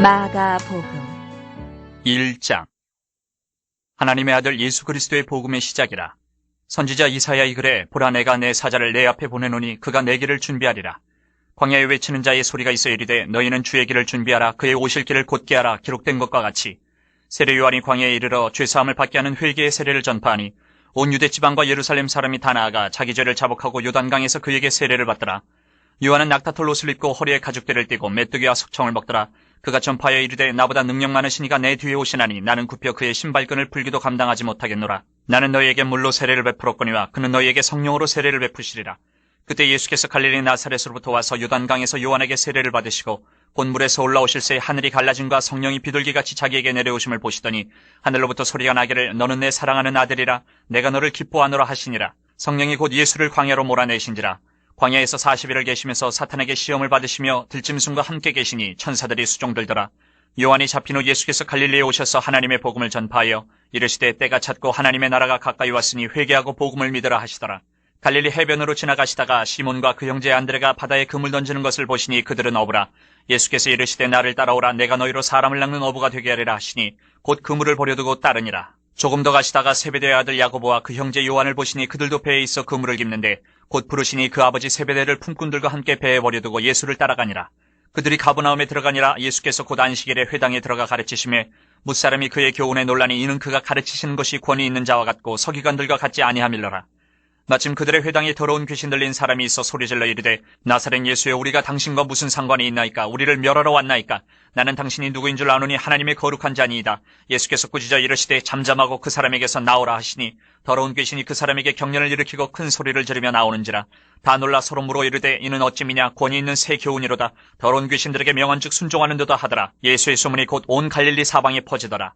마가복음 1장. 하나님의 아들 예수 그리스도의 복음의 시작이라. 선지자 이사야의 글에 보라 내가 내 사자를 내 앞에 보내노니 그가 내 길을 준비하리라. 광야에 외치는 자의 소리가 있어 이르되 너희는 주의 길을 준비하라. 그의 오실 길을 곧게 하라. 기록된 것과 같이 세례 요한이 광야에 이르러 죄사함을 받게 하는 회개의 세례를 전파하니 온 유대 지방과 예루살렘 사람이 다 나아가 자기 죄를 자복하고 요단강에서 그에게 세례를 받더라. 요한은 낙타털 옷을 입고 허리에 가죽대를 띠고 메뚜기와 석청을 먹더라. 그가 전파하여 이르되 나보다 능력 많으신 이가 내 뒤에 오시나니 나는 굽혀 그의 신발끈을 풀기도 감당하지 못하겠노라. 나는 너희에게 물로 세례를 베풀었거니와 그는 너희에게 성령으로 세례를 베푸시리라. 그때 예수께서 갈릴리 나사렛으로부터 와서 요단강에서 요한에게 세례를 받으시고 곧 물에서 올라오실새 하늘이 갈라짐과 성령이 비둘기같이 자기에게 내려오심을 보시더니 하늘로부터 소리가 나기를 너는 내 사랑하는 아들이라 내가 너를 기뻐하노라 하시니라. 성령이 곧 예수를 광야로 몰아내신지라. 광야에서 40일을 계시면서 사탄에게 시험을 받으시며 들짐승과 함께 계시니 천사들이 수종들더라. 요한이 잡힌 후 예수께서 갈릴리에 오셔서 하나님의 복음을 전파하여 이르시되 때가 찼고 하나님의 나라가 가까이 왔으니 회개하고 복음을 믿으라 하시더라. 갈릴리 해변으로 지나가시다가 시몬과 그 형제 안드레가 바다에 그물 던지는 것을 보시니 그들은 어부라. 예수께서 이르시되 나를 따라오라. 내가 너희로 사람을 낚는 어부가 되게 하리라 하시니 곧 그물을 버려두고 따르니라. 조금 더 가시다가 세베대의 아들 야고보와 그 형제 요한을 보시니 그들도 배에 있어 그물을 깁는데 곧 부르시니 그 아버지 세베대를 품꾼들과 함께 배에 버려두고 예수를 따라가니라. 그들이 가버나움에 들어가니라. 예수께서 곧 안식일에 회당에 들어가 가르치시매 뭇사람이 그의 교훈에 놀라니 이는 그가 가르치시는 것이 권위 있는 자와 같고 서기관들과 같지 아니함일러라. 마침 그들의 회당에 더러운 귀신 들린 사람이 있어 소리질러 이르되 나사렛 예수여 우리가 당신과 무슨 상관이 있나이까? 우리를 멸하러 왔나이까? 나는 당신이 누구인 줄 아노니 하나님의 거룩한 자니이다. 예수께서 꾸짖어 이르시되 잠잠하고 그 사람에게서 나오라 하시니 더러운 귀신이 그 사람에게 경련을 일으키고 큰 소리를 지르며 나오는지라. 다 놀라 서로 물어 이르되 이는 어찌미냐? 권위 있는 새 교훈이로다. 더러운 귀신들에게 명한즉 순종하는 듯도 하더라. 예수의 소문이 곧 온 갈릴리 사방에 퍼지더라.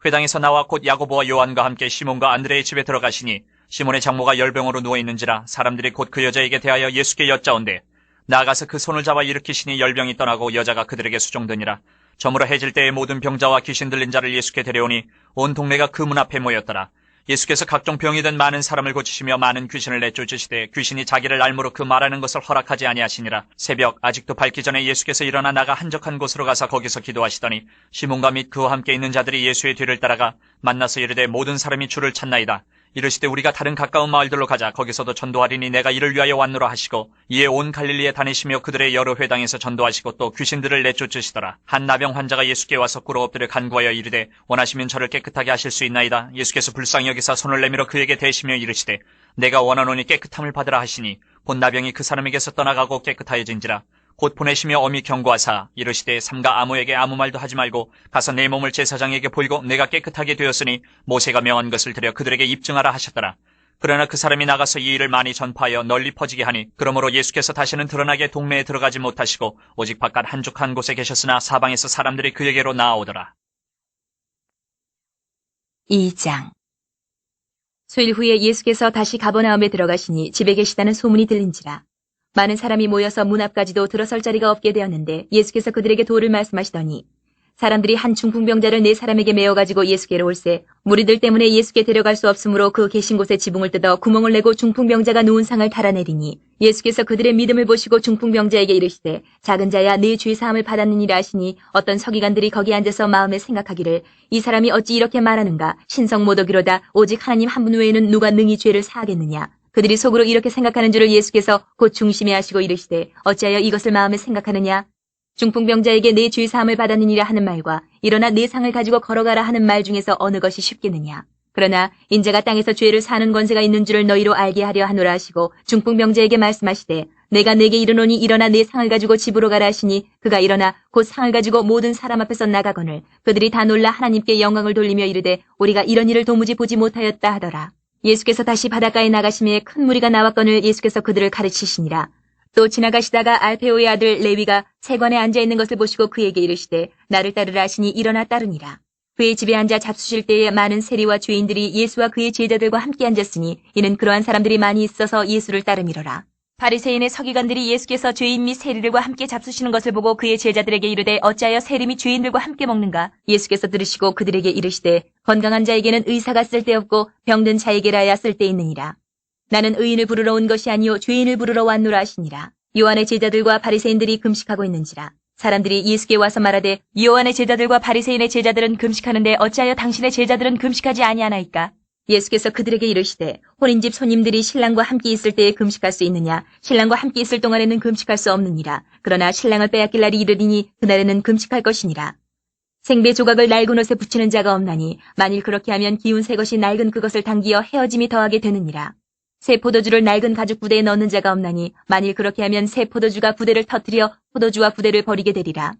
회당에서 나와 곧 야고보와 요한과 함께 시몬과 안드레의 집에 들어가시니 시몬의 장모가 열병으로 누워있는지라. 사람들이 곧 그 여자에게 대하여 예수께 여짜온대 나아가서 그 손을 잡아 일으키시니 열병이 떠나고 여자가 그들에게 수종되니라. 저물어 해질 때에 모든 병자와 귀신 들린 자를 예수께 데려오니 온 동네가 그 문 앞에 모였더라. 예수께서 각종 병이 든 많은 사람을 고치시며 많은 귀신을 내쫓으시되 귀신이 자기를 알므로 그 말하는 것을 허락하지 아니하시니라. 새벽 아직도 밝기 전에 예수께서 일어나 나가 한적한 곳으로 가서 거기서 기도하시더니 시몬과 및 그와 함께 있는 자들이 예수의 뒤를 따라가 만나서 이르되 모든 사람이 주를 찾나이다. 이르시되 우리가 다른 가까운 마을들로 가자. 거기서도 전도하리니 내가 이를 위하여 왔노라 하시고 이에 온 갈릴리에 다니시며 그들의 여러 회당에서 전도하시고 또 귀신들을 내쫓으시더라. 한 나병 환자가 예수께 와서 꿇어 엎드려 간구하여 이르되 원하시면 저를 깨끗하게 하실 수 있나이다. 예수께서 불쌍히 여기사 손을 내밀어 그에게 대시며 이르시되 내가 원하노니 깨끗함을 받으라 하시니 곧 나병이 그 사람에게서 떠나가고 깨끗하여진지라. 곧 보내시며 엄히 경고하사 이르시되 삼가 아무에게 아무 말도 하지 말고 가서 내 몸을 제사장에게 보이고 내가 깨끗하게 되었으니 모세가 명한 것을 들여 그들에게 입증하라 하셨더라. 그러나 그 사람이 나가서 이 일을 많이 전파하여 널리 퍼지게 하니 그러므로 예수께서 다시는 드러나게 동네에 들어가지 못하시고 오직 바깥 한적한 곳에 계셨으나 사방에서 사람들이 그에게로 나아오더라. 2장. 수일 후에 예수께서 다시 가버나움에 들어가시니 집에 계시다는 소문이 들린지라. 많은 사람이 모여서 문 앞까지도 들어설 자리가 없게 되었는데 예수께서 그들에게 도를 말씀하시더니 사람들이 한 중풍병자를 4사람에게 메어가지고 예수께로 올세 무리들 때문에 예수께 데려갈 수 없으므로 그 계신 곳에 지붕을 뜯어 구멍을 내고 중풍병자가 누운 상을 달아내리니 예수께서 그들의 믿음을 보시고 중풍병자에게 이르시되 작은 자야 네 죄사함을 받았느니라 하시니 어떤 서기관들이 거기 앉아서 마음에 생각하기를 이 사람이 어찌 이렇게 말하는가? 신성모독이로다. 오직 하나님 한 분 외에는 누가 능히 죄를 사하겠느냐? 그들이 속으로 이렇게 생각하는 줄을 예수께서 곧 중심에 하시고 이르시되 어찌하여 이것을 마음에 생각하느냐? 중풍병자에게 내 죄 사함을 받았느니라 하는 말과 일어나 내 상을 가지고 걸어가라 하는 말 중에서 어느 것이 쉽겠느냐? 그러나 인자가 땅에서 죄를 사는 권세가 있는 줄을 너희로 알게 하려 하노라 하시고 중풍병자에게 말씀하시되 내가 내게 이르노니 일어나 내 상을 가지고 집으로 가라 하시니 그가 일어나 곧 상을 가지고 모든 사람 앞에서 나가거늘 그들이 다 놀라 하나님께 영광을 돌리며 이르되 우리가 이런 일을 도무지 보지 못하였다 하더라. 예수께서 다시 바닷가에 나가심에 큰 무리가 나왔거늘 예수께서 그들을 가르치시니라. 또 지나가시다가 알페오의 아들 레위가 세관에 앉아있는 것을 보시고 그에게 이르시되 나를 따르라 하시니 일어나 따르니라. 그의 집에 앉아 잡수실 때에 많은 세리와 죄인들이 예수와 그의 제자들과 함께 앉았으니 이는 그러한 사람들이 많이 있어서 예수를 따르미로라. 바리새인의 서기관들이 예수께서 죄인 및 세리들과 함께 잡수시는 것을 보고 그의 제자들에게 이르되 어찌하여 세리 및 죄인들과 함께 먹는가? 예수께서 들으시고 그들에게 이르시되 건강한 자에게는 의사가 쓸데없고 병든 자에게라야 쓸데있느니라. 나는 의인을 부르러 온 것이 아니요 죄인을 부르러 왔노라 하시니라. 요한의 제자들과 바리새인들이 금식하고 있는지라. 사람들이 예수께 와서 말하되 요한의 제자들과 바리새인의 제자들은 금식하는데 어찌하여 당신의 제자들은 금식하지 아니하나이까? 예수께서 그들에게 이르시되 혼인집 손님들이 신랑과 함께 있을 때에 금식할 수 있느냐? 신랑과 함께 있을 동안에는 금식할 수 없느니라. 그러나 신랑을 빼앗길 날이 이르리니 그날에는 금식할 것이니라. 생배 조각을 낡은 옷에 붙이는 자가 없나니 만일 그렇게 하면 기운 새 것이 낡은 그것을 당기어 헤어짐이 더하게 되느니라. 새 포도주를 낡은 가죽 부대에 넣는 자가 없나니 만일 그렇게 하면 새 포도주가 부대를 터뜨려 포도주와 부대를 버리게 되리라.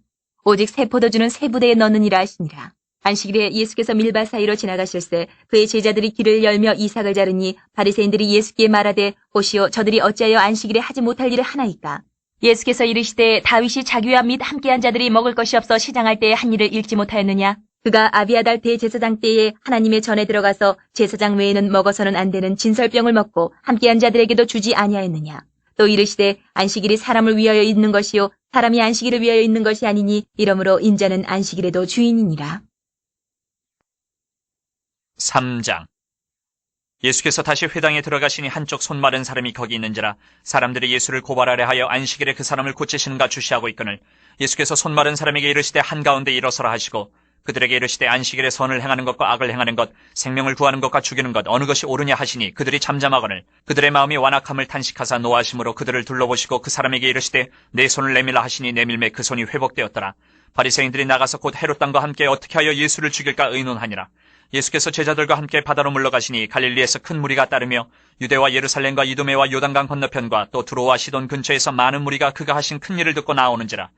오직 새 포도주는 새 부대에 넣느니라 하시니라. 안식일에 예수께서 밀밭 사이로 지나가실새 그의 제자들이 길을 열며 이삭을 자르니 바리새인들이 예수께 말하되 보시오 저들이 어찌하여 안식일에 하지 못할 일을 하나이까? 예수께서 이르시되 다윗이 자기와 및 함께한 자들이 먹을 것이 없어 시장할 때에 한 일을 읽지 못하였느냐? 그가 아비아달 대제사장 때에 하나님의 전에 들어가서 제사장 외에는 먹어서는 안 되는 진설병을 먹고 함께한 자들에게도 주지 아니하였느냐? 또 이르시되 안식일이 사람을 위하여 있는 것이요 사람이 안식일을 위하여 있는 것이 아니니 이러므로 인자는 안식일에도 주인이니라. 3장. 예수께서 다시 회당에 들어가시니 한쪽 손 마른 사람이 거기 있는지라 사람들이 예수를 고발하려 하여 안식일에 그 사람을 고치시는가 주시하고 있거늘 예수께서 손 마른 사람에게 이르시되 한가운데 일어서라 하시고 그들에게 이르시되 안식일에 선을 행하는 것과 악을 행하는 것 생명을 구하는 것과 죽이는 것 어느 것이 옳으냐 하시니 그들이 잠잠하거늘 그들의 마음이 완악함을 탄식하사 노하심으로 그들을 둘러보시고 그 사람에게 이르시되 내 손을 내밀라 하시니 내밀매 그 손이 회복되었더라. 바리새인들이 나가서 곧 헤롯 당과 함께 어떻게 하여 예수를 죽일까 의논하니라. 예수께서 제자들과 함께 바다로 물러가시니 갈릴리에서 큰 무리가 따르며 유대와 예루살렘과 이두메와 요단강 건너편과 또 두로와 시돈 근처에서 많은 무리가 그가 하신 큰 일을 듣고 나오는지라.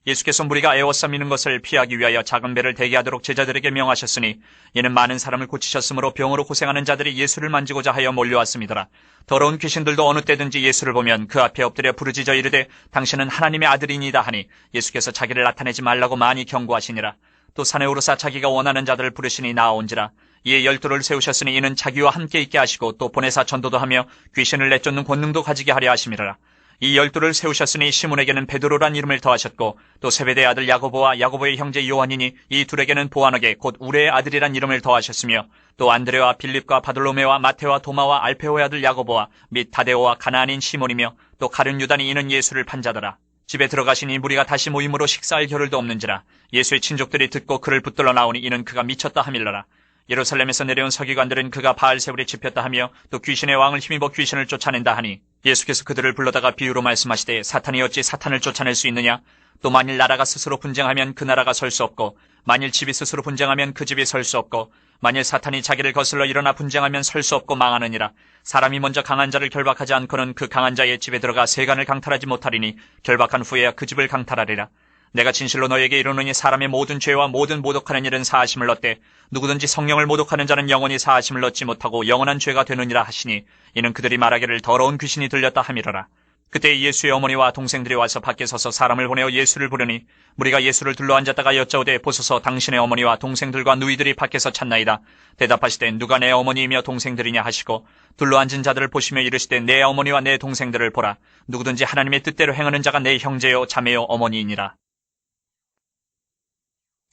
예수께서 무리가 애워싸미는 것을 피하기 위하여 작은 배를 대기하도록 제자들에게 명하셨으니 이는 많은 사람을 고치셨으므로 병으로 고생하는 자들이 예수를 만지고자 하여 몰려왔음이더라. 더러운 귀신들도 어느 때든지 예수를 보면 그 앞에 엎드려 부르짖어 이르되 당신은 하나님의 아들이니이다 하니 예수께서 자기를 나타내지 말라고 많이 경고하시니라. 또 산에 오르사 자기가 원하는 자들을 부르시니 나아온지라. 이에 12를 세우셨으니 이는 자기와 함께 있게 하시고 또 보내사 전도도 하며 귀신을 내쫓는 권능도 가지게 하려 하심이라. 이 12를 세우셨으니 시몬에게는 베드로란 이름을 더하셨고 또 세베대의 아들 야고보와 야고보의 형제 요한이니 이 둘에게는 보아너게 곧 우레의 아들이란 이름을 더하셨으며 또 안드레와 빌립과 바돌로메와 마테와 도마와 알페오의 아들 야고보와 및 다데오와 가나안인 시몬이며 또 가룟 유다니 이는 예수를 판 자더라. 집에 들어가시니 무리가 다시 모임으로 식사할 겨를도 없는지라. 예수의 친족들이 듣고 그를 붙들러 나오니 이는 그가 미쳤다 하밀러라. 예루살렘에서 내려온 서기관들은 그가 바알세불에 집혔다 하며 또 귀신의 왕을 힘입어 귀신을 쫓아낸다 하니 예수께서 그들을 불러다가 비유로 말씀하시되 사탄이 어찌 사탄을 쫓아낼 수 있느냐? 또 만일 나라가 스스로 분쟁하면 그 나라가 설 수 없고 만일 집이 스스로 분쟁하면 그 집이 설 수 없고 만일 사탄이 자기를 거슬러 일어나 분쟁하면 설 수 없고 망하느니라. 사람이 먼저 강한 자를 결박하지 않고는 그 강한 자의 집에 들어가 세간을 강탈하지 못하리니 결박한 후에야 그 집을 강탈하리라. 내가 진실로 너에게 이르노니 사람의 모든 죄와 모든 모독하는 일은 사하심을 얻되 누구든지 성령을 모독하는 자는 영원히 사하심을 얻지 못하고 영원한 죄가 되느니라 하시니 이는 그들이 말하기를 더러운 귀신이 들렸다 함이러라. 그때 예수의 어머니와 동생들이 와서 밖에 서서 사람을 보내어 예수를 부르니 무리가 예수를 둘러앉았다가 여짜오되 보소서 당신의 어머니와 동생들과 누이들이 밖에서 찾나이다. 대답하시되 누가 내 어머니이며 동생들이냐 하시고 둘러앉은 자들을 보시며 이르시되 내 어머니와 내 동생들을 보라. 누구든지 하나님의 뜻대로 행하는 자가 내 형제요 자매요 어머니이니라.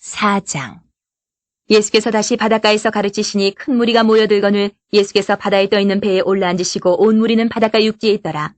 4장. 예수께서 다시 바닷가에서 가르치시니 큰 무리가 모여들거늘 예수께서 바다에 떠있는 배에 올라앉으시고 온 무리는 바닷가 육지에 있더라.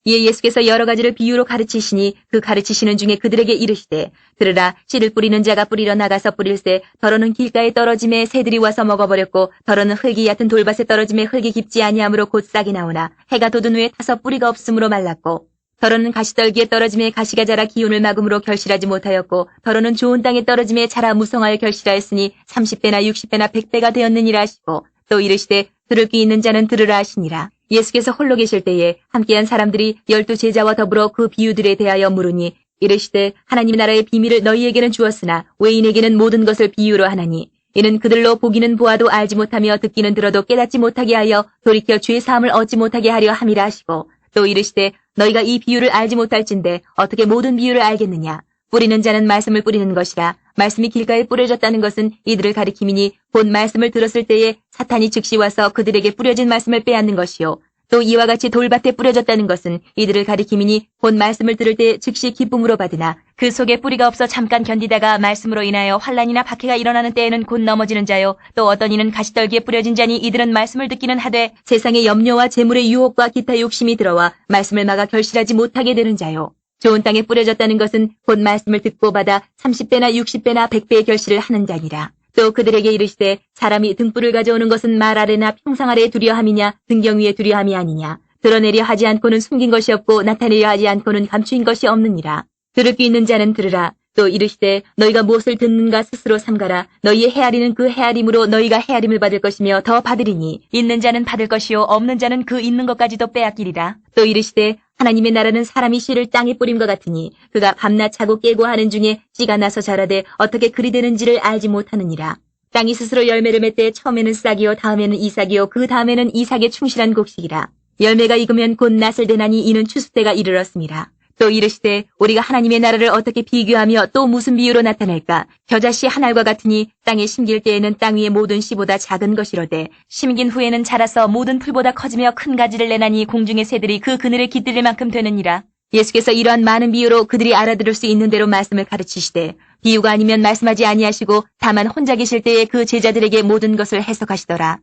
이에 예수께서 여러 가지를 비유로 가르치시니 그 가르치시는 중에 그들에게 이르시되 들으라 씨를 뿌리는 자가 뿌리러 나가서 뿌릴새 더러는 길가에 떨어짐에 새들이 와서 먹어버렸고 더러는 흙이 얕은 돌밭에 떨어짐에 흙이 깊지 아니하므로 곧 싹이 나오나 해가 돋은 후에 타서 뿌리가 없으므로 말랐고 더러는 가시떨기에 떨어짐에 가시가 자라 기운을 막음으로 결실하지 못하였고 더러는 좋은 땅에 떨어짐에 자라 무성하여 결실하였으니 30배나 60배나 100배가 되었느니라 하시고 또 이르시되 들을 귀 있는 자는 들으라 하시니라. 예수께서 홀로 계실 때에 함께한 사람들이 12 제자와 더불어 그 비유들에 대하여 물으니 이르시되 하나님 나라의 비밀을 너희에게는 주었으나 외인에게는 모든 것을 비유로 하나니 이는 그들로 보기는 보아도 알지 못하며 듣기는 들어도 깨닫지 못하게 하여 돌이켜 죄 사함을 얻지 못하게 하려 함이라 하시고 또 이르시되 너희가 이 비유를 알지 못할진대 어떻게 모든 비유를 알겠느냐. 뿌리는 자는 말씀을 뿌리는 것이라. 말씀이 길가에 뿌려졌다는 것은 이들을 가리킴이니 본 말씀을 들었을 때에 사탄이 즉시 와서 그들에게 뿌려진 말씀을 빼앗는 것이요. 또 이와 같이 돌밭에 뿌려졌다는 것은 이들을 가리킴이니 본 말씀을 들을 때 즉시 기쁨으로 받으나 그 속에 뿌리가 없어 잠깐 견디다가 말씀으로 인하여 환난이나 박해가 일어나는 때에는 곧 넘어지는 자요. 또 어떤 이는 가시떨기에 뿌려진 자니 이들은 말씀을 듣기는 하되 세상의 염려와 재물의 유혹과 기타 욕심이 들어와 말씀을 막아 결실하지 못하게 되는 자요. 좋은 땅에 뿌려졌다는 것은 곧 말씀을 듣고 받아 30배나 60배나 100배의 결실을 하는 자니라. 또 그들에게 이르시되 사람이 등불을 가져오는 것은 말 아래나 평상 아래에 두려함이냐 등경 위에 두려함이 아니냐. 드러내려 하지 않고는 숨긴 것이 없고 나타내려 하지 않고는 감추인 것이 없느니라. 들을 귀 있는 자는 들으라. 또 이르시되 너희가 무엇을 듣는가 스스로 삼가라. 너희의 헤아리는 그 헤아림으로 너희가 헤아림을 받을 것이며 더 받으리니 있는 자는 받을 것이요 없는 자는 그 있는 것까지도 빼앗기리라. 또 이르시되 하나님의 나라는 사람이 씨를 땅에 뿌림과 같으니 그가 밤낮 자고 깨고 하는 중에 씨가 나서 자라되 어떻게 그리 되는지를 알지 못하느니라. 땅이 스스로 열매를 맺되 처음에는 싹이요 다음에는 이삭이요 그 다음에는 이삭의 충실한 곡식이라. 열매가 익으면 곧 낫을 대나니 이는 추수 때가 이르렀습니다. 또 이르시되 우리가 하나님의 나라를 어떻게 비교하며 또 무슨 비유로 나타낼까? 겨자씨 한 알과 같으니 땅에 심길 때에는 땅 위의 모든 씨보다 작은 것이로되 심긴 후에는 자라서 모든 풀보다 커지며 큰 가지를 내나니 공중의 새들이 그 그늘을 깃들일 만큼 되느니라. 예수께서 이러한 많은 비유로 그들이 알아들을 수 있는 대로 말씀을 가르치시되 비유가 아니면 말씀하지 아니하시고 다만 혼자 계실 때에 그 제자들에게 모든 것을 해석하시더라.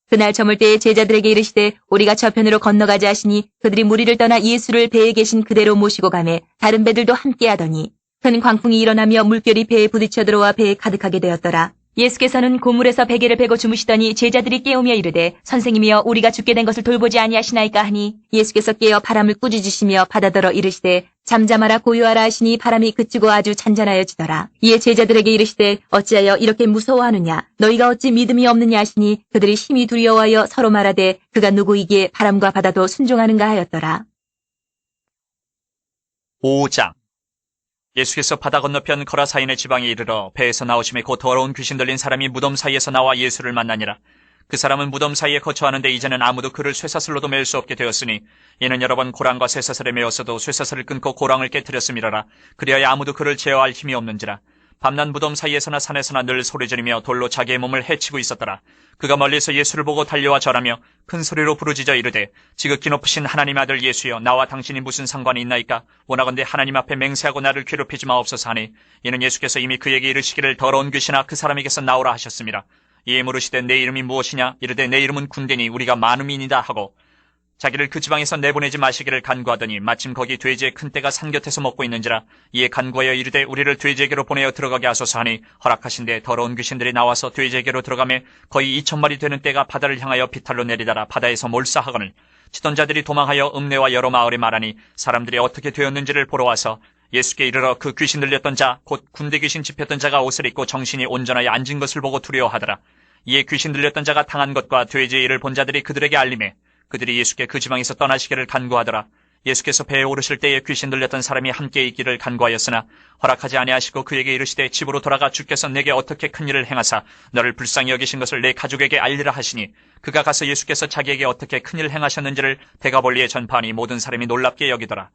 그날 저물 때에 제자들에게 이르시되 우리가 저편으로 건너가자 하시니 그들이 무리를 떠나 예수를 배에 계신 그대로 모시고 가매 다른 배들도 함께 하더니 큰 광풍이 일어나며 물결이 배에 부딪혀 들어와 배에 가득하게 되었더라. 예수께서는 고물에서 베개를 베고 주무시더니 제자들이 깨우며 이르되 선생님이여 우리가 죽게 된 것을 돌보지 아니하시나이까 하니 예수께서 깨어 바람을 꾸짖으시며 바다더러 이르시되 잠잠하라 고요하라 하시니 바람이 그치고 아주 잔잔하여지더라. 이에 제자들에게 이르시되 어찌하여 이렇게 무서워하느냐 너희가 어찌 믿음이 없느냐 하시니 그들이 심히 두려워하여 서로 말하되 그가 누구이기에 바람과 바다도 순종하는가 하였더라. 5장. 예수께서 바다 건너편 거라사인의 지방에 이르러 배에서 나오심에 곧 더러운 귀신 들린 사람이 무덤 사이에서 나와 예수를 만나니라. 그 사람은 무덤 사이에 거처하는데 이제는 아무도 그를 쇠사슬로도 맬 수 없게 되었으니 이는 여러 번 고랑과 쇠사슬에 매었어도 쇠사슬을 끊고 고랑을 깨뜨렸음이라라. 그리하여 아무도 그를 제어할 힘이 없는지라. 밤낮 무덤 사이에서나 산에서나 늘 소리지르며 돌로 자기의 몸을 해치고 있었더라. 그가 멀리서 예수를 보고 달려와 절하며 큰 소리로 부르짖어 이르되 지극히 높으신 하나님 아들 예수여 나와 당신이 무슨 상관이 있나이까? 원하건대 하나님 앞에 맹세하고 나를 괴롭히지 마옵소서 하니 이는 예수께서 이미 그에게 이르시기를 더러운 귀신아 그 사람에게서 나오라 하셨습니다. 이에 물으시되 내 이름이 무엇이냐? 이르되 내 이름은 군대니 우리가 많음이니이다 하고 자기를 그 지방에서 내보내지 마시기를 간구하더니 마침 거기 돼지의 큰 떼가 산 곁에서 먹고 있는지라. 이에 간구하여 이르되 우리를 돼지에게로 보내어 들어가게 하소서 하니 허락하신데 더러운 귀신들이 나와서 돼지에게로 들어가매 거의 2,000마리 되는 떼가 바다를 향하여 비탈로 내리다라 바다에서 몰사하거늘 치던 자들이 도망하여 읍내와 여러 마을에 말하니 사람들이 어떻게 되었는지를 보러 와서 예수께 이르러 그 귀신 들렸던 자 곧 군대 귀신 집혔던 자가 옷을 입고 정신이 온전하여 앉은 것을 보고 두려워하더라. 이에 귀신 들렸던 자가 당한 것과 돼지의 일을 본 자들이 그들에게 알림해 그들이 예수께 그 지방에서 떠나시기를 간구하더라. 예수께서 배에 오르실 때에 귀신 들렸던 사람이 함께 있기를 간구하였으나 허락하지 아니하시고 그에게 이르시되 집으로 돌아가 주께서 내게 어떻게 큰 일을 행하사 너를 불쌍히 여기신 것을 내 가족에게 알리라 하시니 그가 가서 예수께서 자기에게 어떻게 큰 일을 행하셨는지를 대가벌리에 전파하니 모든 사람이 놀랍게 여기더라.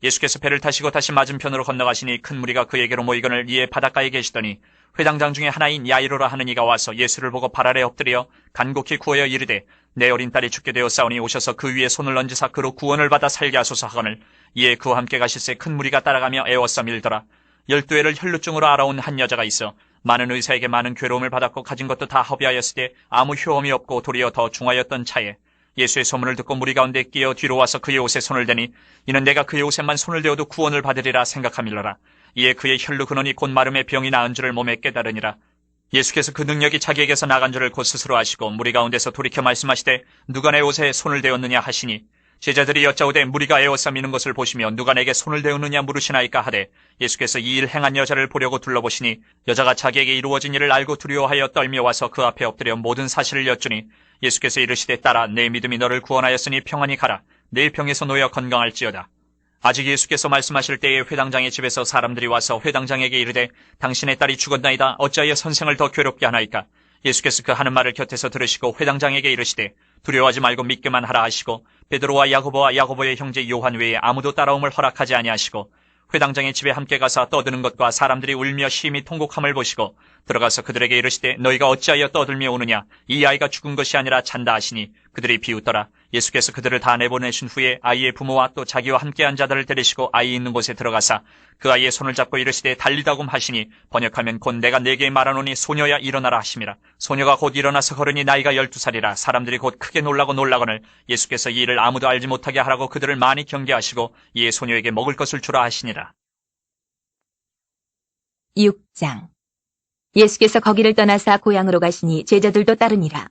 예수께서 배를 타시고 다시 맞은편으로 건너가시니 큰 무리가 그에게로 모이거늘 이에 바닷가에 계시더니 회당장 중에 하나인 야이로라 하는 이가 와서 예수를 보고 발 아래 엎드려 간곡히 구하여 이르되 내 어린 딸이 죽게 되었사오니 오셔서 그 위에 손을 얹으사 그로 구원을 받아 살게 하소서 하거늘 이에 그와 함께 가실새 큰 무리가 따라가며 애워싸 밀더라. 12회를 혈루증으로 알아온 한 여자가 있어 많은 의사에게 많은 괴로움을 받았고 가진 것도 다 허비하였을 때 아무 효험이 없고 도리어 더 중하였던 차에 예수의 소문을 듣고 무리 가운데 끼어 뒤로 와서 그의 옷에 손을 대니 이는 내가 그의 옷에만 손을 대어도 구원을 받으리라 생각함일러라. 이에 그의 혈루 근원이 곧 마름의 병이 나은 줄을 몸에 깨달으니라. 예수께서 그 능력이 자기에게서 나간 줄을 곧 스스로 아시고 무리 가운데서 돌이켜 말씀하시되 누가 내 옷에 손을 대었느냐 하시니 제자들이 여짜오되 무리가 에워싸 미는 것을 보시며 누가 내게 손을 대었느냐 물으시나이까 하되 예수께서 이 일 행한 여자를 보려고 둘러보시니 여자가 자기에게 이루어진 일을 알고 두려워하여 떨며 와서 그 앞에 엎드려 모든 사실을 여쭈니 예수께서 이르시되 딸아 내 믿음이 너를 구원하였으니 평안히 가라. 내 병에서 놓여 건강할지어다. 아직 예수께서 말씀하실 때에 회당장의 집에서 사람들이 와서 회당장에게 이르되 당신의 딸이 죽었나이다. 어찌하여 선생을 더 괴롭게 하나이까? 예수께서 그 하는 말을 곁에서 들으시고 회당장에게 이르시되 두려워하지 말고 믿기만 하라 하시고 베드로와 야고보와 야고보의 형제 요한 외에 아무도 따라옴을 허락하지 아니하시고 회당장의 집에 함께 가서 떠드는 것과 사람들이 울며 심히 통곡함을 보시고 들어가서 그들에게 이르시되 너희가 어찌하여 떠들며 우느냐? 이 아이가 죽은 것이 아니라 잔다 하시니 그들이 비웃더라. 예수께서 그들을 다 내보내신 후에 아이의 부모와 또 자기와 함께한 자들을 데리시고 아이 있는 곳에 들어가사 그 아이의 손을 잡고 이르시되 달리다곰 하시니 번역하면 곧 내가 네게 말하노니 소녀야 일어나라 하심이라. 소녀가 곧 일어나서 걸으니 나이가 12살이라. 사람들이 곧 크게 놀라거늘 예수께서 이 일을 아무도 알지 못하게 하라고 그들을 많이 경계하시고 이에 소녀에게 먹을 것을 주라 하시니라. 6장. 예수께서 거기를 떠나사 고향으로 가시니 제자들도 따르니라.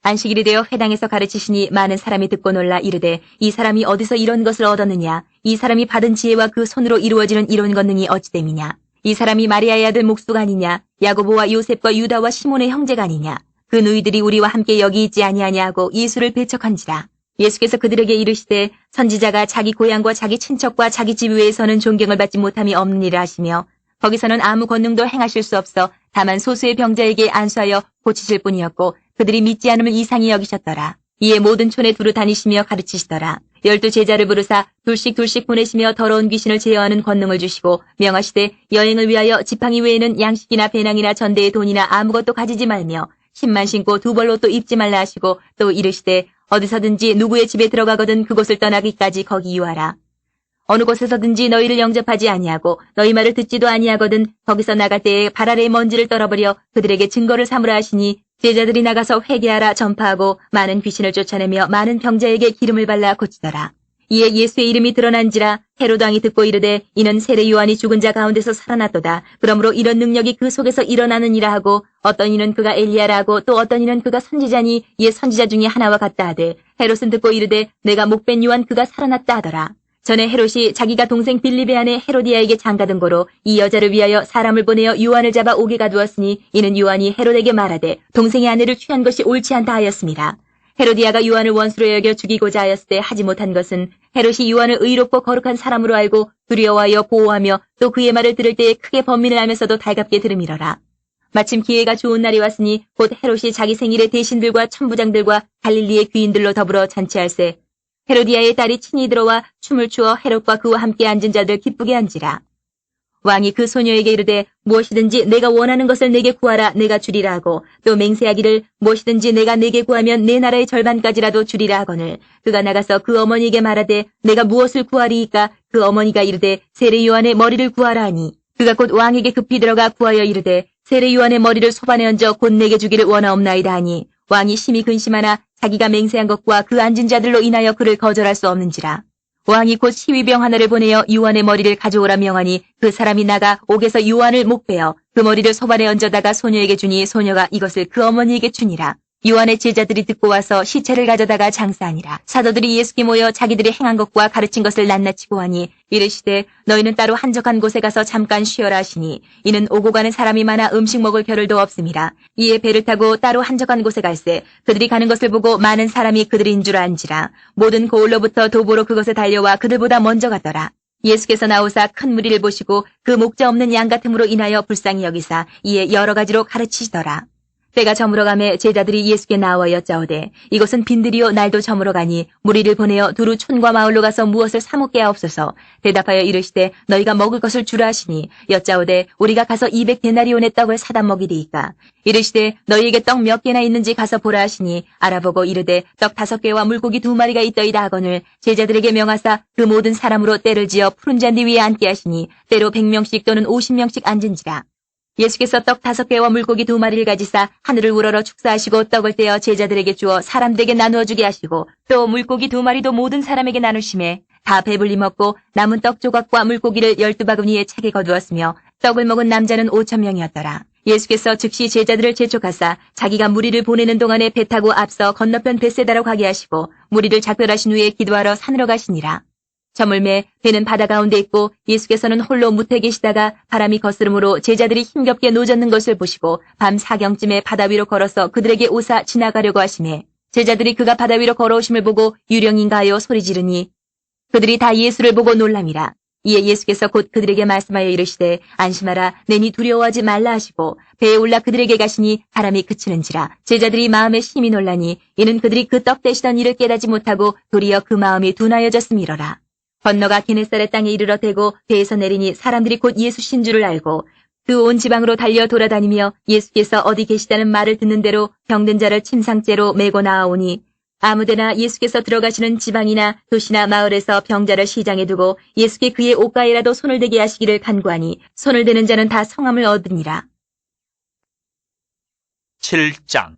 안식일이 되어 회당에서 가르치시니 많은 사람이 듣고 놀라 이르되 이 사람이 어디서 이런 것을 얻었느냐? 이 사람이 받은 지혜와 그 손으로 이루어지는 이런 권능이 어찌됨이냐? 이 사람이 마리아의 아들 목수가 아니냐? 야고보와 요셉과 유다와 시몬의 형제가 아니냐? 그 누이들이 우리와 함께 여기 있지 아니하냐 하고 예수를 배척한지라. 예수께서 그들에게 이르시되 선지자가 자기 고향과 자기 친척과 자기 집 외에서는 존경을 받지 못함이 없는 일을 하시며 거기서는 아무 권능도 행하실 수 없어 다만 소수의 병자에게 안수하여 고치실 뿐이었고 그들이 믿지 않음을 이상히 여기셨더라. 이에 모든 촌에 두루 다니시며 가르치시더라. 12 제자를 부르사 둘씩 보내시며 더러운 귀신을 제어하는 권능을 주시고 명하시되 여행을 위하여 지팡이 외에는 양식이나 배낭이나 전대의 돈이나 아무것도 가지지 말며 신만 신고 두 벌로 또 입지 말라 하시고 또 이르시되 어디서든지 누구의 집에 들어가거든 그곳을 떠나기까지 거기 유하라. 어느 곳에서든지 너희를 영접하지 아니하고 너희 말을 듣지도 아니하거든 거기서 나갈 때에 발 아래의 먼지를 떨어버려 그들에게 증거를 삼으라 하시니 제자들이 나가서 회개하라 전파하고 많은 귀신을 쫓아내며 많은 병자에게 기름을 발라 고치더라. 이에 예수의 이름이 드러난지라 헤로드 왕이 듣고 이르되 이는 세례 요한이 죽은 자 가운데서 살아났도다. 그러므로 이런 능력이 그 속에서 일어나느니라 하고 어떤 이는 그가 엘리야라 하고 또 어떤 이는 그가 선지자니 이에 선지자 중에 하나와 같다 하되 헤롯은 듣고 이르되 내가 목벤 요한 그가 살아났다 하더라. 전에 헤롯이 자기가 동생 빌립의 아내 헤로디아에게 장가든 고로 이 여자를 위하여 사람을 보내어 요한을 잡아 옥에 가두었으니 이는 요한이 헤롯에게 말하되 동생의 아내를 취한 것이 옳지 않다 하였습니다. 헤로디아가 요한을 원수로 여겨 죽이고자 하였을 때 하지 못한 것은 헤롯이 요한을 의롭고 거룩한 사람으로 알고 두려워하여 보호하며 또 그의 말을 들을 때에 크게 번민을 하면서도 달갑게 들음이러라. 마침 기회가 좋은 날이 왔으니 곧 헤롯이 자기 생일에 대신들과 천부장들과 갈릴리의 귀인들로 더불어 잔치할세 헤로디아의 딸이 친히 들어와 춤을 추어 헤롯과 그와 함께 앉은 자들 기쁘게 한지라. 왕이 그 소녀에게 이르되 무엇이든지 내가 원하는 것을 내게 구하라 내가 주리라 하고 또 맹세하기를 무엇이든지 내가 내게 구하면 내 나라의 절반까지라도 주리라 하거늘 그가 나가서 그 어머니에게 말하되 내가 무엇을 구하리이까 그 어머니가 이르되 세례 요한의 머리를 구하라 하니 그가 곧 왕에게 급히 들어가 구하여 이르되 세례 요한의 머리를 소반에 얹어 곧 내게 주기를 원하옵나이다 하니 왕이 심히 근심하나 자기가 맹세한 것과 그 앉은 자들로 인하여 그를 거절할 수 없는지라. 왕이 곧 시위병 하나를 보내어 요한의 머리를 가져오라 명하니 그 사람이 나가 옥에서 요한을 목베어 그 머리를 소반에 얹어다가 소녀에게 주니 소녀가 이것을 그 어머니에게 주니라. 요한의 제자들이 듣고 와서 시체를 가져다가 장사하니라. 사도들이 예수께 모여 자기들이 행한 것과 가르친 것을 낱낱이고 하니 이르시되 너희는 따로 한적한 곳에 가서 잠깐 쉬어라 하시니 이는 오고 가는 사람이 많아 음식 먹을 겨를도 없음이라. 이에 배를 타고 따로 한적한 곳에 갈새 그들이 가는 것을 보고 많은 사람이 그들인 줄 안지라. 모든 고을로부터 도보로 그것에 달려와 그들보다 먼저 갔더라. 예수께서 나오사 큰 무리를 보시고 그 목자 없는 양 같음으로 인하여 불쌍히 여기사 이에 여러 가지로 가르치시더라. 때가 저물어 가매 제자들이 예수께 나와 여짜오되 이것은 빈들이요 날도 저물어 가니 무리를 보내어 두루 촌과 마을로 가서 무엇을 사 먹게 하옵소서. 대답하여 이르시되 너희가 먹을 것을 주라 하시니 여짜오되 우리가 가서 200데나리온의 떡을 사다 먹이리이까. 이르시되 너희에게 떡 몇 개나 있는지 가서 보라 하시니 알아보고 이르되 떡 5개와 물고기 2마리가 있더이다 하거늘 제자들에게 명하사 그 모든 사람으로 때를 지어 푸른 잔디 위에 앉게 하시니 때로 100명씩 또는 50명씩 앉은지라. 예수께서 떡 5개와 물고기 2마리를 가지사 하늘을 우러러 축사하시고 떡을 떼어 제자들에게 주어 사람들에게 나누어 주게 하시고 또 물고기 2마리도 모든 사람에게 나누심에 다 배불리 먹고 남은 떡 조각과 물고기를 12바구니에 차게 거두었으며 떡을 먹은 남자는 5,000명이었더라. 예수께서 즉시 제자들을 재촉하사 자기가 무리를 보내는 동안에 배 타고 앞서 건너편 벳세다로 가게 하시고 무리를 작별하신 후에 기도하러 산으로 가시니라. 저물매 배는 바다 가운데 있고 예수께서는 홀로 무태 계시다가 바람이 거스름으로 제자들이 힘겹게 노젓는 것을 보시고 밤 4경쯤에 바다 위로 걸어서 그들에게 오사 지나가려고 하시매 제자들이 그가 바다 위로 걸어오심을 보고 유령인가 하여 소리 지르니 그들이 다 예수를 보고 놀람이라. 이에 예수께서 곧 그들에게 말씀하여 이르시되 안심하라 내니 두려워하지 말라 하시고 배에 올라 그들에게 가시니 바람이 그치는지라. 제자들이 마음에 심히 놀라니 이는 그들이 그 떡 떼시던 일을 깨닫지 못하고 도리어 그 마음이 둔하여졌음이로라. 건너가 게네사렛 땅에 이르러 대고 배에서 내리니 사람들이 곧 예수신 줄을 알고 그 온 지방으로 달려 돌아다니며 예수께서 어디 계시다는 말을 듣는 대로 병든 자를 침상째로 메고 나아오니 아무데나 예수께서 들어가시는 지방이나 도시나 마을에서 병자를 시장에 두고 예수께 그의 옷가에라도 손을 대게 하시기를 간구하니 손을 대는 자는 다 성함을 얻으니라. 7장.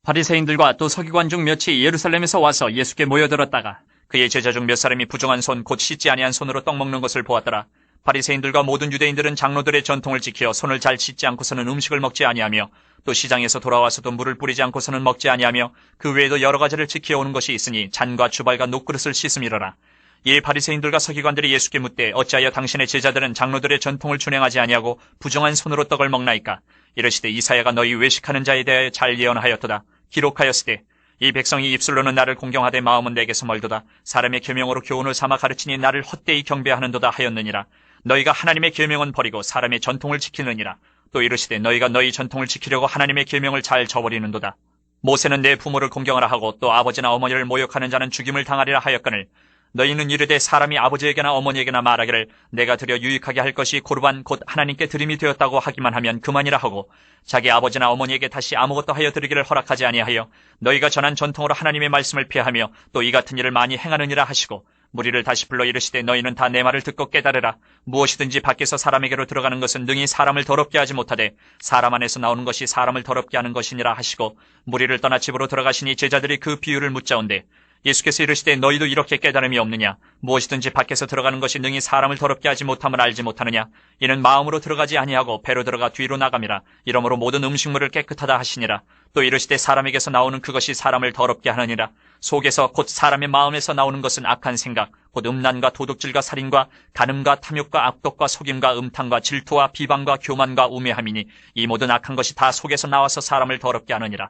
바리새인들과 또 서기관 중 몇이 예루살렘에서 와서 예수께 모여들었다가 그의 제자 중 몇 사람이 부정한 손 곧 씻지 아니한 손으로 떡 먹는 것을 보았더라. 바리새인들과 모든 유대인들은 장로들의 전통을 지켜 손을 잘 씻지 않고서는 음식을 먹지 아니하며 또 시장에서 돌아와서도 물을 뿌리지 않고서는 먹지 아니하며 그 외에도 여러 가지를 지켜오는 것이 있으니 잔과 주발과 녹그릇을 씻음이러라. 이에 바리새인들과 서기관들이 예수께 묻되 어찌하여 당신의 제자들은 장로들의 전통을 준행하지 아니하고 부정한 손으로 떡을 먹나이까? 이르시되 이사야가 너희 외식하는 자에 대하여 잘 예언하였도다. 기록하였으되 이 백성이 입술로는 나를 공경하되 마음은 내게서 멀도다. 사람의 계명으로 교훈을 삼아 가르치니 나를 헛되이 경배하는도다 하였느니라. 너희가 하나님의 계명은 버리고 사람의 전통을 지키느니라. 또 이르시되 너희가 너희 전통을 지키려고 하나님의 계명을 잘 저버리는도다. 모세는 내 부모를 공경하라 하고 또 아버지나 어머니를 모욕하는 자는 죽임을 당하리라 하였거늘 너희는 이르되 사람이 아버지에게나 어머니에게나 말하기를 내가 드려 유익하게 할 것이 고르반 곧 하나님께 드림이 되었다고 하기만 하면 그만이라 하고 자기 아버지나 어머니에게 다시 아무것도 하여 드리기를 허락하지 아니하여 너희가 전한 전통으로 하나님의 말씀을 피하며 또 이 같은 일을 많이 행하느니라 하시고 무리를 다시 불러 이르시되 너희는 다 내 말을 듣고 깨달으라. 무엇이든지 밖에서 사람에게로 들어가는 것은 능히 사람을 더럽게 하지 못하되 사람 안에서 나오는 것이 사람을 더럽게 하는 것이니라 하시고 무리를 떠나 집으로 들어가시니 제자들이 그 비유를 묻자온대 예수께서 이르시되 너희도 이렇게 깨달음이 없느냐? 무엇이든지 밖에서 들어가는 것이 능히 사람을 더럽게 하지 못함을 알지 못하느냐? 이는 마음으로 들어가지 아니하고 배로 들어가 뒤로 나감이라. 이러므로 모든 음식물을 깨끗하다 하시니라. 또 이르시되 사람에게서 나오는 그것이 사람을 더럽게 하느니라. 속에서 곧 사람의 마음에서 나오는 것은 악한 생각, 곧 음란과 도둑질과 살인과 간음과 탐욕과 악독과 속임과 음탕과 질투와 비방과 교만과 우매함이니 이 모든 악한 것이 다 속에서 나와서 사람을 더럽게 하느니라.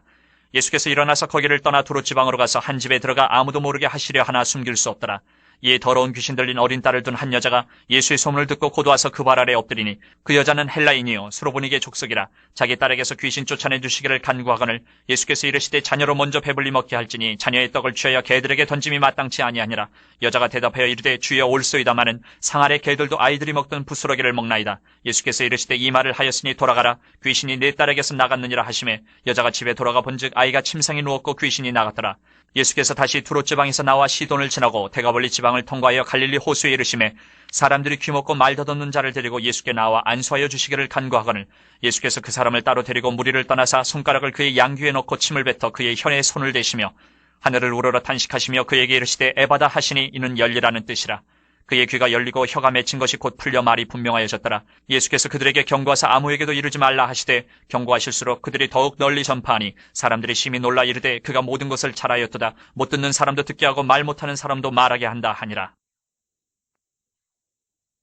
예수께서 일어나서 거기를 떠나 두로지방으로 가서 한 집에 들어가 아무도 모르게 하시려 하나 숨길 수 없더라. 이에 더러운 귀신 들린 어린 딸을 둔 한 여자가 예수의 소문을 듣고 곧 와서 그 발 아래 엎드리니 그 여자는 헬라인이요 수로보니게 족속이라. 자기 딸에게서 귀신 쫓아내 주시기를 간구하거늘 예수께서 이르시되 자녀로 먼저 배불리 먹게 할지니 자녀의 떡을 취하여 개들에게 던짐이 마땅치 아니하니라. 여자가 대답하여 이르되 주여 올소이다마는 상 아래 개들도 아이들이 먹던 부스러기를 먹나이다. 예수께서 이르시되 이 말을 하였으니 돌아가라. 귀신이 내 딸에게서 나갔느니라 하시매 여자가 집에 돌아가 본즉 아이가 침상에 누웠고 귀신이 나갔더라. 예수께서 다시 두로 지방에서 나와 시돈을 지나고 대가벌리 지방을 통과하여 갈릴리 호수에 이르시매 사람들이 귀먹고 말 더듬는 자를 데리고 예수께 나와 안수하여 주시기를 간구하거늘 예수께서 그 사람을 따로 데리고 무리를 떠나사 손가락을 그의 양귀에 넣고 침을 뱉어 그의 혀에 손을 대시며 하늘을 우러러 탄식하시며 그에게 이르시되 에바다 하시니 이는 열리라는 뜻이라. 그의 귀가 열리고 혀가 맺힌 것이 곧 풀려 말이 분명하여졌더라. 예수께서 그들에게 경고하사 아무에게도 이르지 말라 하시되 경고하실수록 그들이 더욱 널리 전파하니 사람들이 심히 놀라 이르되 그가 모든 것을 잘하였도다. 못 듣는 사람도 듣게 하고 말 못하는 사람도 말하게 한다 하니라.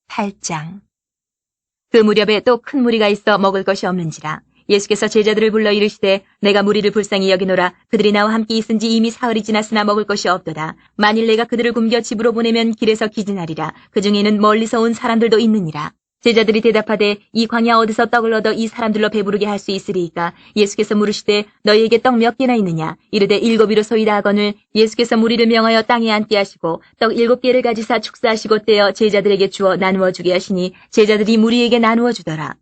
8장. 그 무렵에 또 큰 무리가 있어 먹을 것이 없는지라. 예수께서 제자들을 불러 이르시되 내가 무리를 불쌍히 여기노라. 그들이 나와 함께 있은지 이미 사흘이 지났으나 먹을 것이 없도다. 만일 내가 그들을 굶겨 집으로 보내면 길에서 기진하리라. 그 중에는 멀리서 온 사람들도 있느니라. 제자들이 대답하되 이 광야 어디서 떡을 얻어 이 사람들로 배부르게 할 수 있으리이까? 예수께서 물으시되 너희에게 떡 몇 개나 있느냐? 이르되 7이로소이다 하거늘 예수께서 무리를 명하여 땅에 앉게 하시고 떡 7개를 가지사 축사하시고 떼어 제자들에게 주어 나누어 주게 하시니 제자들이 무리에게 나누어 주더라.